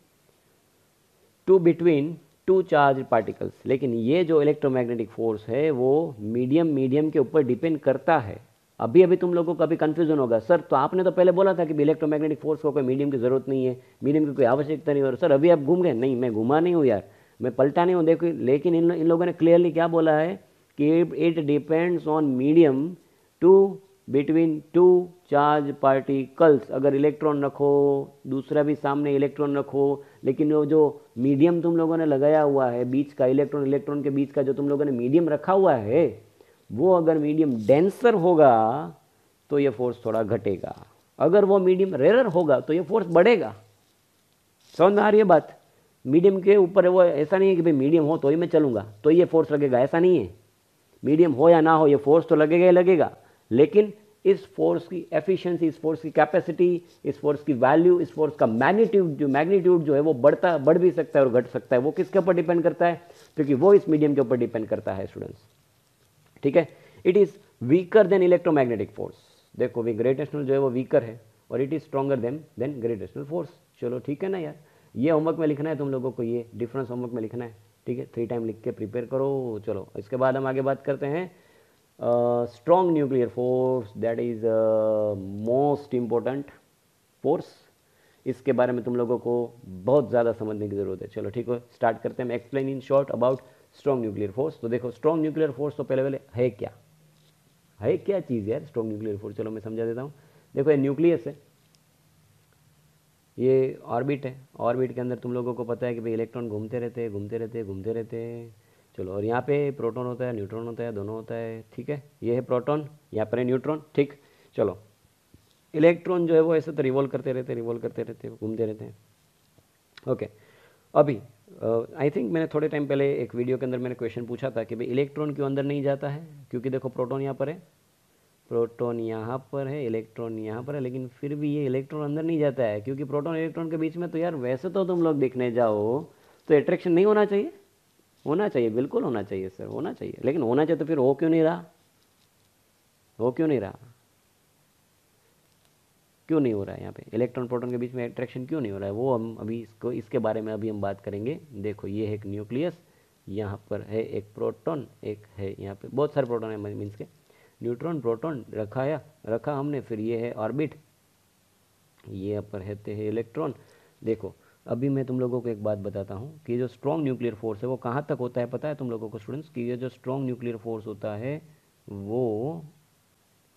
to between two charge particles, लेकिन ये जो इलेक्ट्रोमैग्नेटिक फोर्स है वो मीडियम के ऊपर डिपेंड करता है। अभी अभी तुम लोगों को अभी कंफ्यूजन होगा, सर तो आपने तो पहले बोला था कि इलेक्ट्रोमैग्नेटिक फोर्स को कोई मीडियम की जरूरत नहीं है, मीडियम की कोई आवश्यकता नहीं, और सर अभी आप घूम गए। नहीं, मैं घुमा नहीं हूँ यार, मैं पलटा नहीं हूँ। देखो, लेकिन इन लोगों ने क्लियरली क्या बोला है कि it depends on medium to between two charge particles. अगर इलेक्ट्रॉन रखो, दूसरा भी सामने इलेक्ट्रॉन रखो, लेकिन वो जो मीडियम तुम लोगों ने लगाया हुआ है बीच का, इलेक्ट्रॉन के बीच का जो तुम लोगों ने मीडियम रखा हुआ है, वो अगर मीडियम डेंसर होगा तो ये फोर्स थोड़ा घटेगा, अगर वो मीडियम रेयर होगा तो ये फोर्स बढ़ेगा। समझ में आ रही है बात? मीडियम के ऊपर वो ऐसा नहीं है कि भाई मीडियम हो तो ही मैं चलूंगा तो ये फोर्स लगेगा, ऐसा नहीं है। मीडियम हो या ना हो ये फोर्स तो लगेगा ही लगेगा, लेकिन इस फोर्स की एफिशिएंसी, इस फोर्स की कैपेसिटी, इस फोर्स की वैल्यू, इस फोर्स का मैग्नीट्यूड जो है वो बढ़ भी सकता है और घट सकता है। वो किसके ऊपर डिपेंड करता है? क्योंकि वो इस मीडियम के ऊपर डिपेंड करता है स्टूडेंट्स। ठीक है, it is weaker then electromagnetic force. देखो ग्रेविटेशनल जो है वो वीकर है और it is stronger than gravitational force. चलो ठीक है ना यार, ये होमवर्क में लिखना है तुम लोगों को, ये डिफरेंस होमवर्क में लिखना है। ठीक है, 3 टाइम लिख के प्रिपेयर करो। चलो इसके बाद हम आगे बात करते हैं strong nuclear force, that is most important force. इसके बारे में तुम लोगों को बहुत ज़्यादा समझने की ज़रूरत है। चलो ठीक है, स्टार्ट करते हैं। Explain in short about strong nuclear force. तो देखो स्ट्रॉन्ग न्यूक्लियर फोर्स तो पहले है क्या, है क्या चीज़ यार स्ट्रॉन्ग न्यूक्लियर फोर्स? चलो मैं समझा देता हूँ। देखो ये न्यूक्लियस है, ये ऑर्बिट है, ऑर्बिट के अंदर तुम लोगों को पता है कि भाई इलेक्ट्रॉन घूमते रहते हैं। चलो, और यहाँ पे प्रोटॉन होता है, न्यूट्रॉन होता है, दोनों होता है। ठीक है, ये है प्रोटॉन, यहाँ पर है न्यूट्रॉन। ठीक, चलो इलेक्ट्रॉन जो है वो ऐसे तो रिवॉल्व करते रहते घूमते रहते हैं। ओके, अभी आई थिंक मैंने थोड़े टाइम पहले एक वीडियो के अंदर मैंने क्वेश्चन पूछा था कि भाई इलेक्ट्रॉन क्यों अंदर नहीं जाता है? क्योंकि देखो प्रोटॉन यहाँ पर है, प्रोटॉन यहाँ पर है, इलेक्ट्रॉन यहाँ पर है, लेकिन फिर भी ये इलेक्ट्रॉन अंदर नहीं जाता है क्योंकि प्रोटॉन इलेक्ट्रॉन के बीच में तो यार वैसे तो तुम लोग देखने जाओ तो अट्रैक्शन नहीं होना चाहिए? होना चाहिए, बिल्कुल होना चाहिए सर, होना चाहिए। लेकिन होना चाहिए तो फिर हो क्यों नहीं रहा? हो क्यों नहीं रहा? क्यों नहीं हो रहा है? यहाँ पे इलेक्ट्रॉन प्रोटॉन के बीच में अट्रैक्शन क्यों नहीं हो रहा है? वो हम अभी इसके बारे में अभी हम बात करेंगे। देखो ये है एक न्यूक्लियस, यहाँ पर है एक प्रोटॉन, एक है यहाँ पे बहुत सारे प्रोटॉन है, मीन्स के न्यूट्रॉन प्रोटॉन रखा हमने। फिर ये है ऑर्बिट, ये ऊपर है इलेक्ट्रॉन। देखो अभी मैं तुम लोगों को एक बात बताता हूँ कि जो स्ट्रॉन्ग न्यूक्लियर फोर्स है वो कहाँ तक होता है पता है तुम लोगों को स्टूडेंट्स? कि ये जो स्ट्रॉन्ग न्यूक्लियर फोर्स होता है वो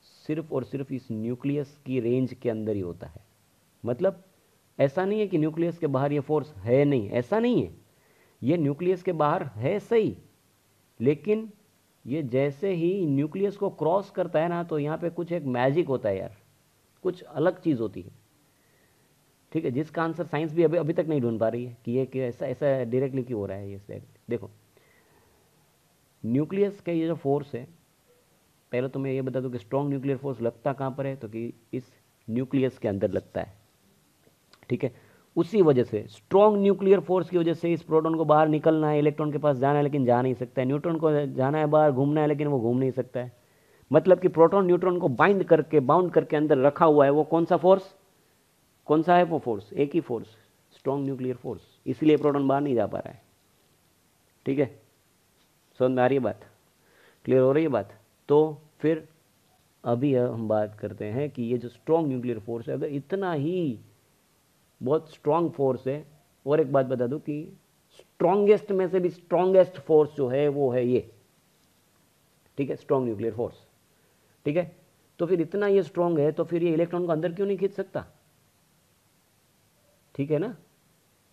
सिर्फ और सिर्फ इस न्यूक्लियस की रेंज के अंदर ही होता है। मतलब ऐसा नहीं है कि न्यूक्लियस के बाहर ये फोर्स है नहीं, ऐसा नहीं है। ये न्यूक्लियस के बाहर है सही, लेकिन ये जैसे ही न्यूक्लियस को क्रॉस करता है ना तो यहाँ पे कुछ एक मैजिक होता है यार, कुछ अलग चीज़ होती है। ठीक है, जिसका आंसर साइंस भी अभी तक नहीं ढूंढ पा रही है कि ये कि ऐसा ऐसा डायरेक्टली क्यों हो रहा है ये। देखो न्यूक्लियस का ये जो फोर्स है, पहले तो मैं ये बता दूं कि स्ट्रॉन्ग न्यूक्लियर फोर्स लगता कहाँ पर है, तो कि इस न्यूक्लियस के अंदर लगता है। ठीक है, उसी वजह से स्ट्रॉन्ग न्यूक्लियर फोर्स की वजह से इस प्रोटॉन को बाहर निकलना है, इलेक्ट्रॉन के पास जाना है लेकिन जा नहीं सकता है, न्यूट्रॉन को जाना है बाहर, घूमना है लेकिन वो घूम नहीं सकता है। मतलब कि प्रोटॉन न्यूट्रॉन को बाउंड करके अंदर रखा हुआ है। वो कौन सा फोर्स, कौन सा है वो फोर्स? एक ही फोर्स, स्ट्रॉन्ग न्यूक्लियर फोर्स। इसलिए प्रोटॉन बाहर नहीं जा पा रहा है। ठीक है, समझ में आ रही है बात? क्लियर हो रही है बात? तो फिर अभी हम बात करते हैं कि ये जो स्ट्रॉन्ग न्यूक्लियर फोर्स है, अगर इतना ही बहुत स्ट्रॉन्ग फोर्स है, और एक बात बता दूं कि स्ट्रॉन्गेस्ट में से भी स्ट्रॉन्गेस्ट फोर्स जो है वो है ये। ठीक है, स्ट्रॉन्ग न्यूक्लियर फोर्स। ठीक है, तो फिर इतना ये स्ट्रॉन्ग है तो फिर ये इलेक्ट्रॉन को अंदर क्यों नहीं खींच सकता? ठीक है ना,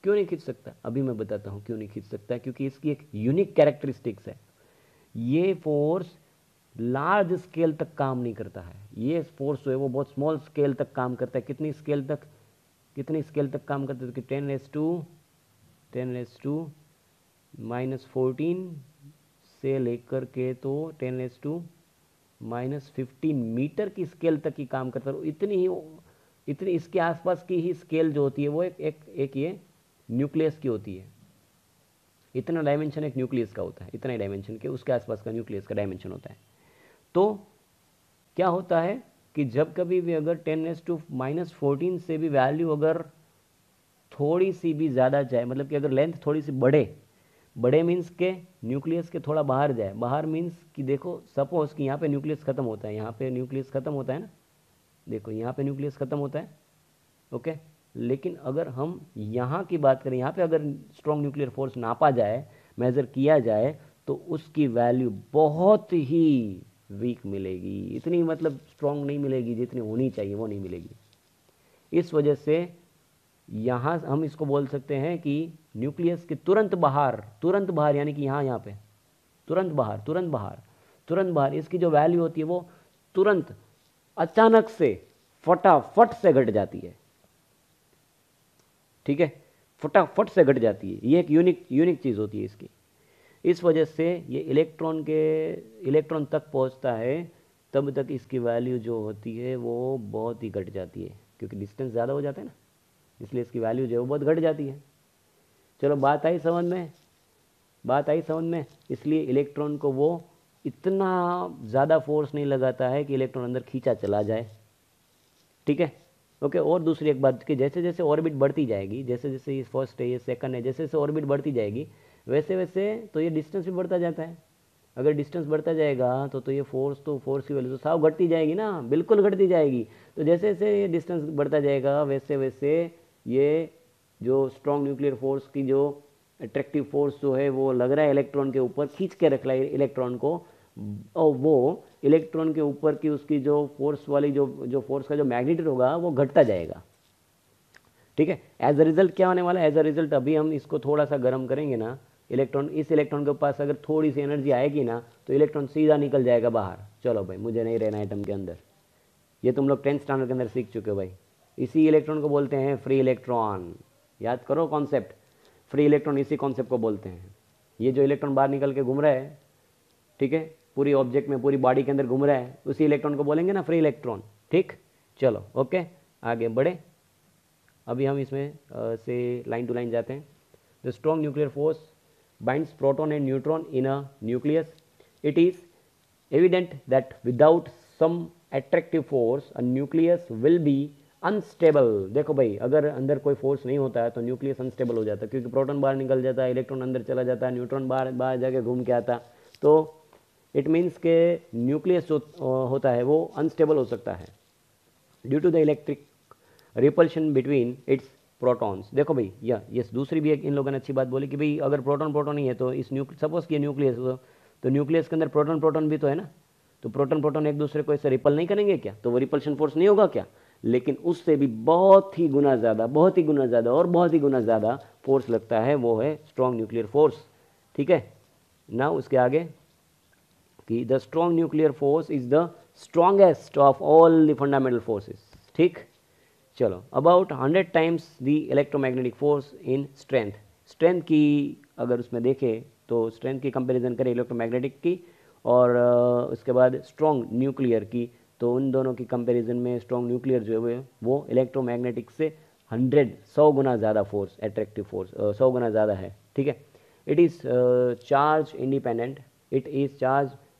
क्यों नहीं खींच सकता? अभी मैं बताता हूं क्यों नहीं खींच सकता। क्योंकि इसकी एक यूनिक कैरेक्टरिस्टिक्स है, ये फोर्स लार्ज स्केल तक काम नहीं करता है। ये फोर्स जो है वो बहुत स्मॉल स्केल तक काम करता है। कितनी स्केल तक काम करता है? कि 10⁻⁻14 से लेकर के तो 10⁻⁻15 मीटर की स्केल तक ही काम करता है। इतनी इसके आसपास की ही स्केल जो होती है वो एक ये न्यूक्लियस की होती है। इतना डायमेंशन एक न्यूक्लियस का होता है, इतना ही डायमेंशन के उसके आसपास का न्यूक्लियस का डायमेंशन होता है। तो क्या होता है कि जब कभी भी अगर 10⁻⁻14 से भी वैल्यू अगर थोड़ी सी भी ज़्यादा जाए, मतलब कि अगर लेंथ थोड़ी सी बड़े मीन्स के न्यूक्लियस के थोड़ा बाहर जाए, बाहर मीन्स कि देखो सपोज कि यहाँ पे न्यूक्लियस खत्म होता है, यहाँ पे न्यूक्लियस खत्म होता है ना, देखो यहाँ पे न्यूक्लियस खत्म होता है, ओके। लेकिन अगर हम यहाँ की बात करें, यहाँ पे अगर स्ट्रॉन्ग न्यूक्लियर फोर्स नापा जाए, मेज़र किया जाए, तो उसकी वैल्यू बहुत ही वीक मिलेगी, इतनी मतलब स्ट्रॉन्ग नहीं मिलेगी जितनी होनी चाहिए, वो नहीं मिलेगी। इस वजह से यहाँ हम इसको बोल सकते हैं कि न्यूक्लियस के तुरंत बाहर यानी कि यहाँ पे तुरंत बाहर इसकी जो वैल्यू होती है वो तुरंत अचानक से फटाफट से घट जाती है, ठीक है, फटाफट से घट जाती है। ये एक यूनिक चीज़ होती है इसकी। इस वजह से ये इलेक्ट्रॉन तक पहुंचता है, तब तक इसकी वैल्यू जो होती है वो बहुत ही घट जाती है, क्योंकि डिस्टेंस ज़्यादा हो जाता है ना, इसलिए इसकी वैल्यू जो है वो बहुत घट जाती है। चलो बात आई समझ में। इसलिए इलेक्ट्रॉन को वो इतना ज़्यादा फोर्स नहीं लगाता है कि इलेक्ट्रॉन अंदर खींचा चला जाए, ठीक है, ओके। और दूसरी एक बात कि जैसे जैसे ऑर्बिट बढ़ती जाएगी, जैसे जैसे ये फर्स्ट है, ये सेकंड है, जैसे जैसे ऑर्बिट बढ़ती जाएगी वैसे वैसे तो ये डिस्टेंस भी बढ़ता जाता है। अगर डिस्टेंस बढ़ता जाएगा तो ये फोर्स की वैल्यू तो साफ घटती जाएगी ना, बिल्कुल घटती जाएगी। तो जैसे जैसे ये डिस्टेंस बढ़ता जाएगा वैसे वैसे ये जो स्ट्रॉन्ग न्यूक्लियर फोर्स की जो अट्रैक्टिव फोर्स जो है वो लग रहा है इलेक्ट्रॉन के ऊपर, खींच के रख रहा है इलेक्ट्रॉन को, और वो इलेक्ट्रॉन के ऊपर की उसकी जो फोर्स वाली जो फोर्स का जो मैग्नीट्यूड होगा वो घटता जाएगा, ठीक है। एज अ रिजल्ट क्या होने वाला है, एज अ रिजल्ट अभी हम इसको थोड़ा सा गर्म करेंगे ना, इस इलेक्ट्रॉन के पास अगर थोड़ी सी एनर्जी आएगी ना तो इलेक्ट्रॉन सीधा निकल जाएगा बाहर, चलो भाई मुझे नहीं रहना एटम के अंदर। ये तुम लोग 10th स्टैंडर्ड के अंदर सीख चुके हो भाई। इसी इलेक्ट्रॉन को बोलते हैं फ्री इलेक्ट्रॉन, याद करो कॉन्सेप्ट, फ्री इलेक्ट्रॉन इसी कॉन्सेप्ट को बोलते हैं। ये जो इलेक्ट्रॉन बाहर निकल के घूम रहा है, ठीक है, पूरी ऑब्जेक्ट में, पूरी बॉडी के अंदर घूम रहा है, उसी इलेक्ट्रॉन को बोलेंगे ना फ्री इलेक्ट्रॉन, ठीक। चलो ओके, आगे बढ़े। अभी हम इसमें से लाइन टू लाइन जाते हैं। The strong nuclear force binds proton and neutron in a nucleus. It is evident that without some attractive force a nucleus will be unstable. देखो भाई, अगर अंदर कोई फोर्स नहीं होता है तो न्यूक्लियस अनस्टेबल हो जाता है, क्योंकि प्रोटॉन बाहर निकल जाता है, इलेक्ट्रॉन अंदर चला जाता है, न्यूट्रॉन बाहर जाके घूम के आता, तो इट मीन्स के न्यूक्लियस जो होता है वो अनस्टेबल हो सकता है due to the electric repulsion between its protons. देखो भाई, यस दूसरी भी एक इन लोगों ने अच्छी बात बोली कि भाई अगर प्रोटॉन ही है तो इस सपोज कि न्यूक्लियस तो न्यूक्लियस के अंदर प्रोटॉन भी तो है ना, तो प्रोटॉन एक दूसरे को ऐसे रिपल नहीं करेंगे क्या, तो वो रिपल्शन फोर्स नहीं होगा क्या। लेकिन उससे भी बहुत ही गुना ज़्यादा फोर्स लगता है, वो है स्ट्रॉन्ग न्यूक्लियर फोर्स, ठीक है ना। उसके आगे कि the strong nuclear force is the strongest of all the fundamental forces, ठीक। चलो, about 100 times the electromagnetic force in strength की अगर उसमें देखें तो स्ट्रेंथ की कंपैरिजन करें इलेक्ट्रोमैग्नेटिक की और उसके बाद स्ट्रॉन्ग न्यूक्लियर की, तो उन दोनों की कंपैरिजन में स्ट्रॉन्ग न्यूक्लियर जो है वो इलेक्ट्रोमैग्नेटिक से 100 गुना ज़्यादा फोर्स, अट्रैक्टिव फोर्स 100 गुना ज़्यादा है, ठीक है। It is charge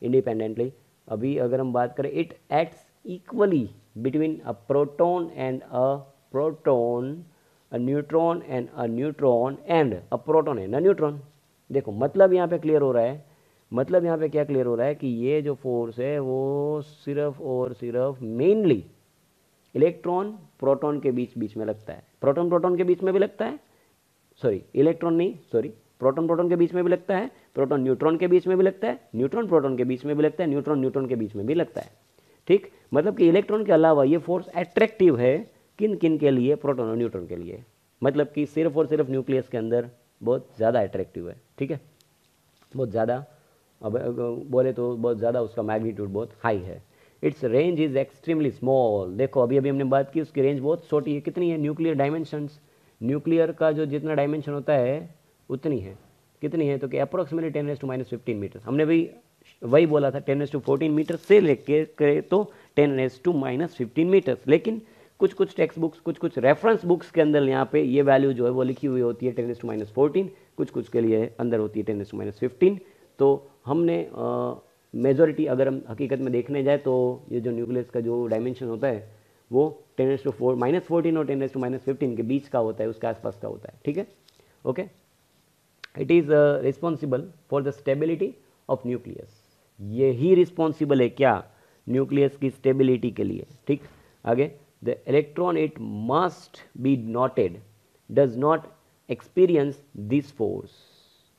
independently. अभी अगर हम बात करें, it acts equally between a proton and a proton, a neutron and a neutron and a proton and a neutron। देखो मतलब यहाँ पे क्लियर हो रहा है, मतलब यहाँ पे क्या क्लियर हो रहा है कि ये जो फोर्स है वो सिर्फ और सिर्फ मेनली इलेक्ट्रॉन प्रोटॉन के बीच में लगता है, प्रोटॉन के बीच में भी लगता है, प्रोटॉन के बीच में भी लगता है, प्रोटॉन न्यूट्रॉन के बीच में भी लगता है, न्यूट्रॉन प्रोटॉन के बीच में भी लगता है, न्यूट्रॉन के बीच में भी लगता है, ठीक। मतलब कि इलेक्ट्रॉन के अलावा ये फोर्स अट्रैक्टिव है किन किन के लिए, प्रोटॉन और न्यूट्रॉन के लिए, मतलब कि सिर्फ और सिर्फ न्यूक्लियस के अंदर बहुत ज़्यादा अट्रैक्टिव है, ठीक है, बहुत ज़्यादा, अब बोले तो बहुत ज़्यादा उसका मैग्नीट्यूड बहुत हाई है। It's range is extremely small. देखो अभी हमने बात की उसकी रेंज बहुत छोटी है, कितनी है, न्यूक्लियर डायमेंशंस, न्यूक्लियर का जो जितना डायमेंशन होता है उतनी है, कितनी है, तो कि अप्रोक्सीमेटली 10⁻⁻15 मीटर। हमने भी वही बोला था 10⁻14 मीटर से लेके करे तो 10⁻⁻15 मीटर्स। लेकिन कुछ टेक्स्ट बुक्स, कुछ रेफरेंस बुक्स के अंदर यहाँ पे ये वैल्यू जो है वो लिखी हुई होती है 10⁻⁻14, कुछ के लिए अंदर होती है 10⁻⁻15। तो हमने मेजॉरिटी अगर हम हकीकत में देखने जाए तो ये जो न्यूक्लियस का जो डायमेंशन होता है वो 10⁻⁴ -14 और 10⁻⁻15 के बीच का होता है, उसके आसपास का होता है, ठीक है, okay. It is responsible for the stability of nucleus. यही रिस्पॉन्सिबल है क्या, न्यूक्लियस की स्टेबिलिटी के लिए, ठीक। आगे, the electron it must be noted does not experience this force.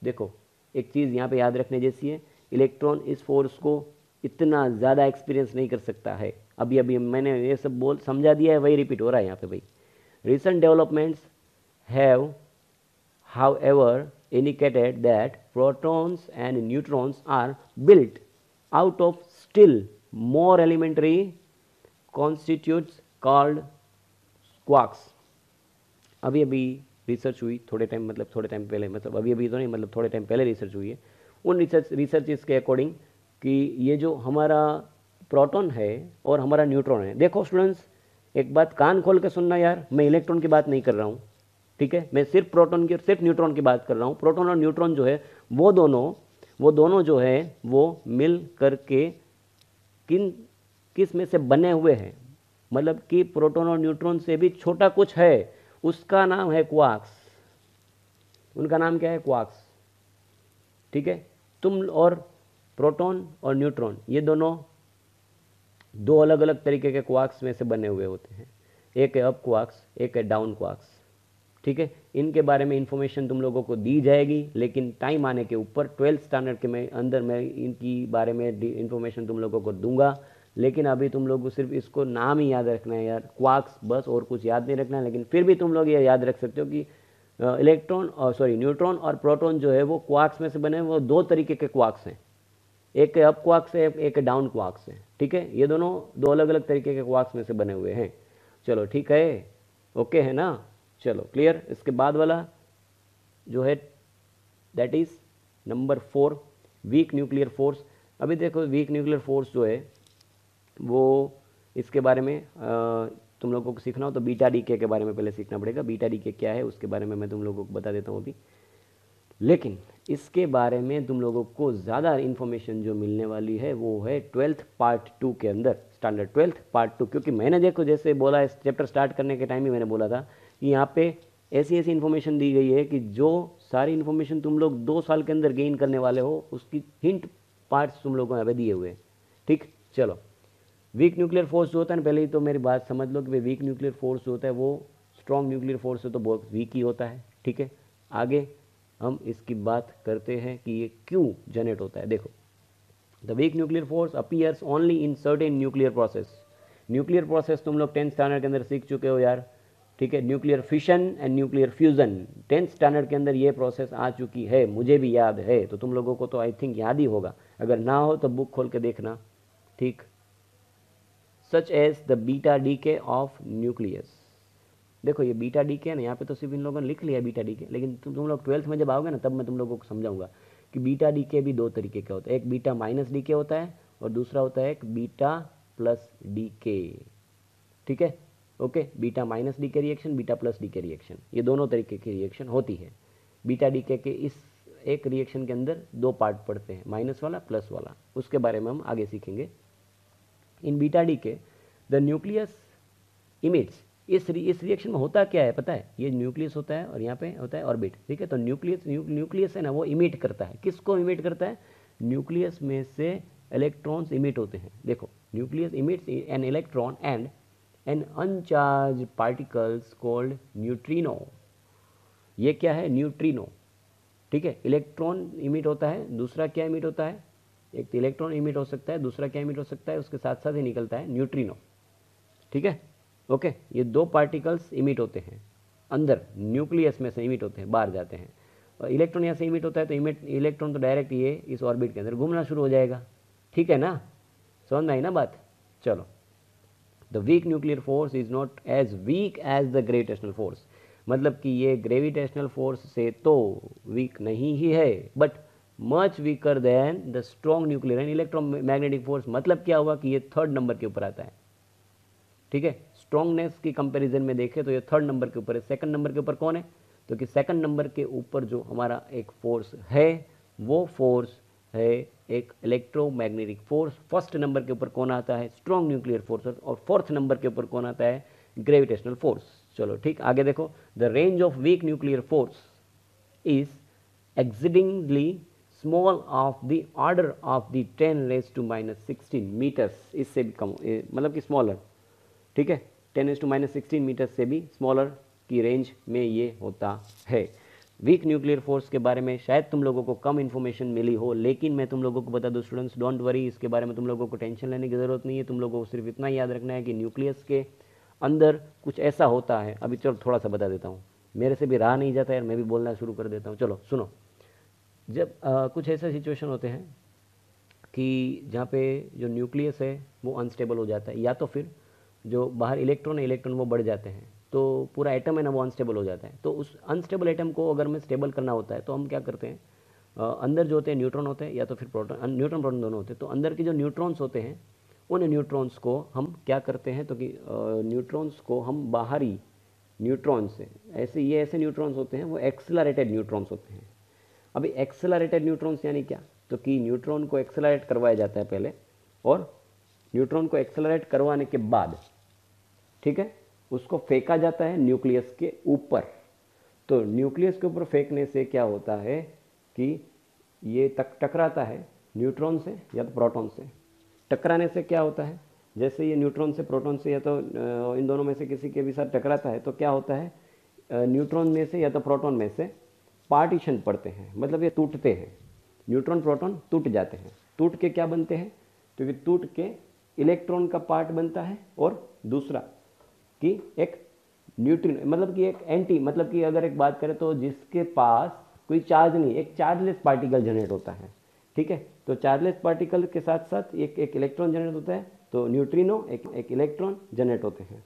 देखो एक चीज़ यहाँ पे याद रखने जैसी है, इलेक्ट्रॉन इस फोर्स को इतना ज़्यादा एक्सपीरियंस नहीं कर सकता है। अभी अभी मैंने ये सब बोल समझा दिया है, वही रिपीट हो रहा है यहाँ पे भाई। Recent developments have however indicated that protons and neutrons are built out of still more elementary constituents called quarks। अभी अभी रिसर्च हुई थोड़े टाइम, मतलब थोड़े टाइम पहले, मतलब अभी अभी तो नहीं, मतलब थोड़े टाइम पहले रिसर्च हुई है। उन रिसर्च के अकॉर्डिंग कि ये जो हमारा प्रोटॉन है और हमारा न्यूट्रॉन है, देखो स्टूडेंट्स एक बात कान खोल के सुनना यार, मैं इलेक्ट्रॉन की बात नहीं कर रहा हूँ, ठीक है, मैं सिर्फ प्रोटॉन की और सिर्फ न्यूट्रॉन की बात कर रहा हूँ। प्रोटॉन और न्यूट्रॉन जो है वो दोनों जो है वो मिल करके किस में से बने हुए हैं, मतलब कि प्रोटॉन और न्यूट्रॉन से भी छोटा कुछ है, उसका नाम है क्वार्क्स। उनका नाम क्या है, क्वार्क्स, ठीक है। तुम और प्रोटॉन और न्यूट्रॉन ये दोनों दो अलग अलग तरीके के क्वार्क्स में से बने हुए होते हैं, एक है अप क्वार्क्स, एक है डाउन क्वार्क्स, ठीक है। इनके बारे में इंफॉर्मेशन तुम लोगों को दी जाएगी, लेकिन टाइम आने के ऊपर 12th स्टैंडर्ड के में अंदर मैं इनकी बारे में इंफॉर्मेशन तुम लोगों को दूंगा। लेकिन अभी तुम लोग को सिर्फ इसको नाम ही याद रखना है यार, क्वार्क्स, बस, और कुछ याद नहीं रखना है। लेकिन फिर भी तुम लोग ये याद रख सकते हो कि न्यूट्रॉन और प्रोटॉन जो है वो क्वार्क्स में से बने, वो दो तरीके के क्वार्क्स हैं, एक अप क्वार्क्स है, एक डाउन क्वार्क्स है, ठीक है। ये दोनों दो अलग अलग तरीके के क्वार्क्स में से बने हुए हैं। चलो ठीक है, ओके है ना, चलो क्लियर। इसके बाद वाला जो है that is number 4, week nuclear force. अभी देखो वीक न्यूक्लियर फोर्स जो है वो इसके बारे में तुम लोगों को सीखना हो तो बीटा डीके के बारे में पहले सीखना पड़ेगा। बीटा डीके क्या है उसके बारे में मैं तुम लोगों को बता देता हूँ अभी, लेकिन इसके बारे में तुम लोगों को ज़्यादा इन्फॉर्मेशन जो मिलने वाली है वो है 12th पार्ट 2 के अंदर, स्टैंडर्ड 12th पार्ट 2। क्योंकि मैंने देखो जैसे बोला, इस चैप्टर स्टार्ट करने के टाइम ही मैंने बोला था कि यहाँ पे ऐसी इन्फॉर्मेशन दी गई है कि जो सारी इन्फॉर्मेशन तुम लोग 2 साल के अंदर गेन करने वाले हो उसकी हिंट पार्ट्स तुम लोगों को यहाँ पे दिए हुए हैं, ठीक। चलो, वीक न्यूक्लियर फोर्स जो होता है ना, पहले ही तो मेरी बात समझ लो कि वीक न्यूक्लियर फोर्स जो होता है वो स्ट्रॉन्ग न्यूक्लियर फोर्स से तो बहुत वीक ही होता है, ठीक है। आगे हम इसकी बात करते हैं कि ये क्यों जनरेट होता है। देखो, the weak nuclear force appears only in certain nuclear process. Nuclear process तुम लोग 10th स्टैंडर्ड के अंदर सीख चुके हो यार, ठीक है। Nuclear fission and nuclear fusion 10th standard के अंदर ये प्रोसेस आ चुकी है, मुझे भी याद है, तो तुम लोगों को तो आई थिंक याद ही होगा, अगर ना हो तो बुक खोल के देखना, ठीक। Such as the beta decay of nucleus. देखो ये बीटा डीके है ना, यहाँ पे तो सिर्फ इन लोगों ने लिख लिया बीटा डीके, लेकिन तुम लोग 12th में जब आओगे ना तब मैं तुम लोगों को समझाऊंगा कि बीटा डीके भी दो तरीके का होता है, एक बीटा माइनस डीके होता है और दूसरा होता है एक बीटा प्लस डीके, ठीक है, okay. Beta minus decay reaction, beta plus decay reaction, ये दोनों तरीके की रिएक्शन होती है। बीटा डीके के इस एक रिएक्शन के अंदर दो पार्ट पड़ते हैं, माइनस वाला प्लस वाला, उसके बारे में हम आगे सीखेंगे। In beta decay the nucleus emits, इस रिएक्शन में होता क्या है पता है, ये न्यूक्लियस होता है और यहाँ पे होता है ऑर्बिट, ठीक है। तो न्यूक्लियस है ना, वो इमिट करता है, किसको इमिट करता है, न्यूक्लियस में से इलेक्ट्रॉन्स इमिट होते हैं। देखो, nucleus emits an electron and an uncharged particles called neutrino. ये क्या है, न्यूट्रिनो, ठीक है। इलेक्ट्रॉन इमिट होता है, दूसरा क्या इमिट होता है, एक तो इलेक्ट्रॉन इमिट हो सकता है, दूसरा क्या इमिट हो सकता है, उसके साथ साथ ही निकलता है न्यूट्रिनो, ठीक है, ओके। ये दो पार्टिकल्स इमिट होते हैं अंदर, न्यूक्लियस में से इमिट होते हैं, बाहर जाते हैं, और इलेक्ट्रॉन यहाँ से इमिट होता है तो इलेक्ट्रॉन तो डायरेक्ट ये इस ऑर्बिट के अंदर घूमना शुरू हो जाएगा, ठीक है ना, समझ में आई ना बात। चलो, the weak nuclear force is not as weak as the gravitational force, मतलब कि ये ग्रेविटेशनल फोर्स से तो वीक नहीं ही है, but much weaker then the strong nuclear and electromagnetic force. मतलब क्या हुआ कि ये 3rd नंबर के ऊपर आता है, ठीक है। स्ट्रॉन्गनेस की कंपैरिजन में देखें तो ये 3rd नंबर के ऊपर है। 2nd नंबर के ऊपर कौन है, तो कि 2nd नंबर के ऊपर जो हमारा एक फोर्स है वो फोर्स है एक इलेक्ट्रोमैग्नेटिक फोर्स, फर्स्ट नंबर के ऊपर कौन आता है, स्ट्रॉन्ग न्यूक्लियर फोर्स, और फोर्थ नंबर के ऊपर कौन आता है, ग्रेविटेशनल फोर्स। चलो ठीक, आगे देखो, the range of week nuclear force is exceedingly small of the order of the 10 raised to minus 16 metres, इससे भी कम, मतलब कि स्मॉलर, ठीक है, 10 raised to minus 16 मीटर्स से भी स्मॉलर की रेंज में ये होता है। वीक न्यूक्लियर फोर्स के बारे में शायद तुम लोगों को कम इन्फॉर्मेशन मिली हो, लेकिन मैं तुम लोगों को बता दूं स्टूडेंट्स, डोंट वरी, इसके बारे में तुम लोगों को टेंशन लेने की ज़रूरत नहीं है। तुम लोगों को सिर्फ इतना याद रखना है कि न्यूक्लियस के अंदर कुछ ऐसा होता है। अभी चलो थोड़ा सा बता देता हूँ, मेरे से भी रहा नहीं जाता यार, मैं भी बोलना शुरू कर देता हूँ। चलो सुनो, जब कुछ ऐसे सिचुएशन होते हैं कि जहाँ पे जो न्यूक्लियस है वो अनस्टेबल हो जाता है, या तो फिर जो बाहर इलेक्ट्रॉन है, इलेक्ट्रॉन वो बढ़ जाते हैं, तो पूरा एटम है ना वो अनस्टेबल हो जाता है। तो उस अनस्टेबल एटम को अगर हमें स्टेबल करना होता है तो हम क्या करते हैं, अंदर जो होते हैं न्यूट्रॉन होते हैं या तो फिर प्रोटॉन, न्यूट्रॉन प्रोटॉन दोनों होते हैं। तो अंदर के जो न्यूट्रॉन्स होते हैं उन न्यूट्रॉन्स को हम क्या करते हैं, तो कि न्यूट्रॉन्स को हम बाहरी न्यूट्रॉन्स से, ऐसे ये ऐसे न्यूट्रॉन्स होते हैं वो एक्सेलरेटेड न्यूट्रॉन्स होते हैं। अभी एक्सेलरेटेड न्यूट्रॉन्स यानी क्या, तो कि न्यूट्रॉन को एक्सेलरेट करवाया जाता है पहले, और न्यूट्रॉन को एक्सेलरेट करवाने के बाद, ठीक है, उसको फेंका जाता है न्यूक्लियस के ऊपर। तो न्यूक्लियस के ऊपर फेंकने से क्या होता है कि ये टकराता है न्यूट्रॉन से या तो प्रोटॉन से। टकराने से क्या होता है, जैसे ये न्यूट्रॉन से, प्रोटॉन से, या तो इन दोनों में से किसी के भी साथ टकराता है तो क्या होता है, न्यूट्रॉन में से या तो प्रोटॉन में से पार्टीशन पड़ते हैं, मतलब ये टूटते हैं, न्यूट्रॉन प्रोटॉन टूट जाते हैं। टूट के क्या बनते हैं, तो कि टूट के इलेक्ट्रॉन का पार्ट बनता है, और दूसरा कि एक न्यूट्रिनो, मतलब कि एक एंटी, मतलब कि अगर एक बात करें तो जिसके पास कोई चार्ज नहीं, एक चार्जलेस पार्टिकल जनरेट होता है, ठीक है। तो चार्जलेस पार्टिकल के साथ साथ एक इलेक्ट्रॉन जनरेट होता है, तो न्यूट्रिनो एक इलेक्ट्रॉन जनरेट होते हैं।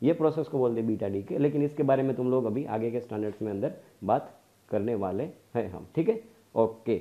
ये प्रोसेस को बोलते हैं बीटा डी के, लेकिन इसके बारे में तुम लोग अभी आगे के स्टैंडर्ड्स में अंदर बात करने वाले हैं हम, ठीक है, ओके।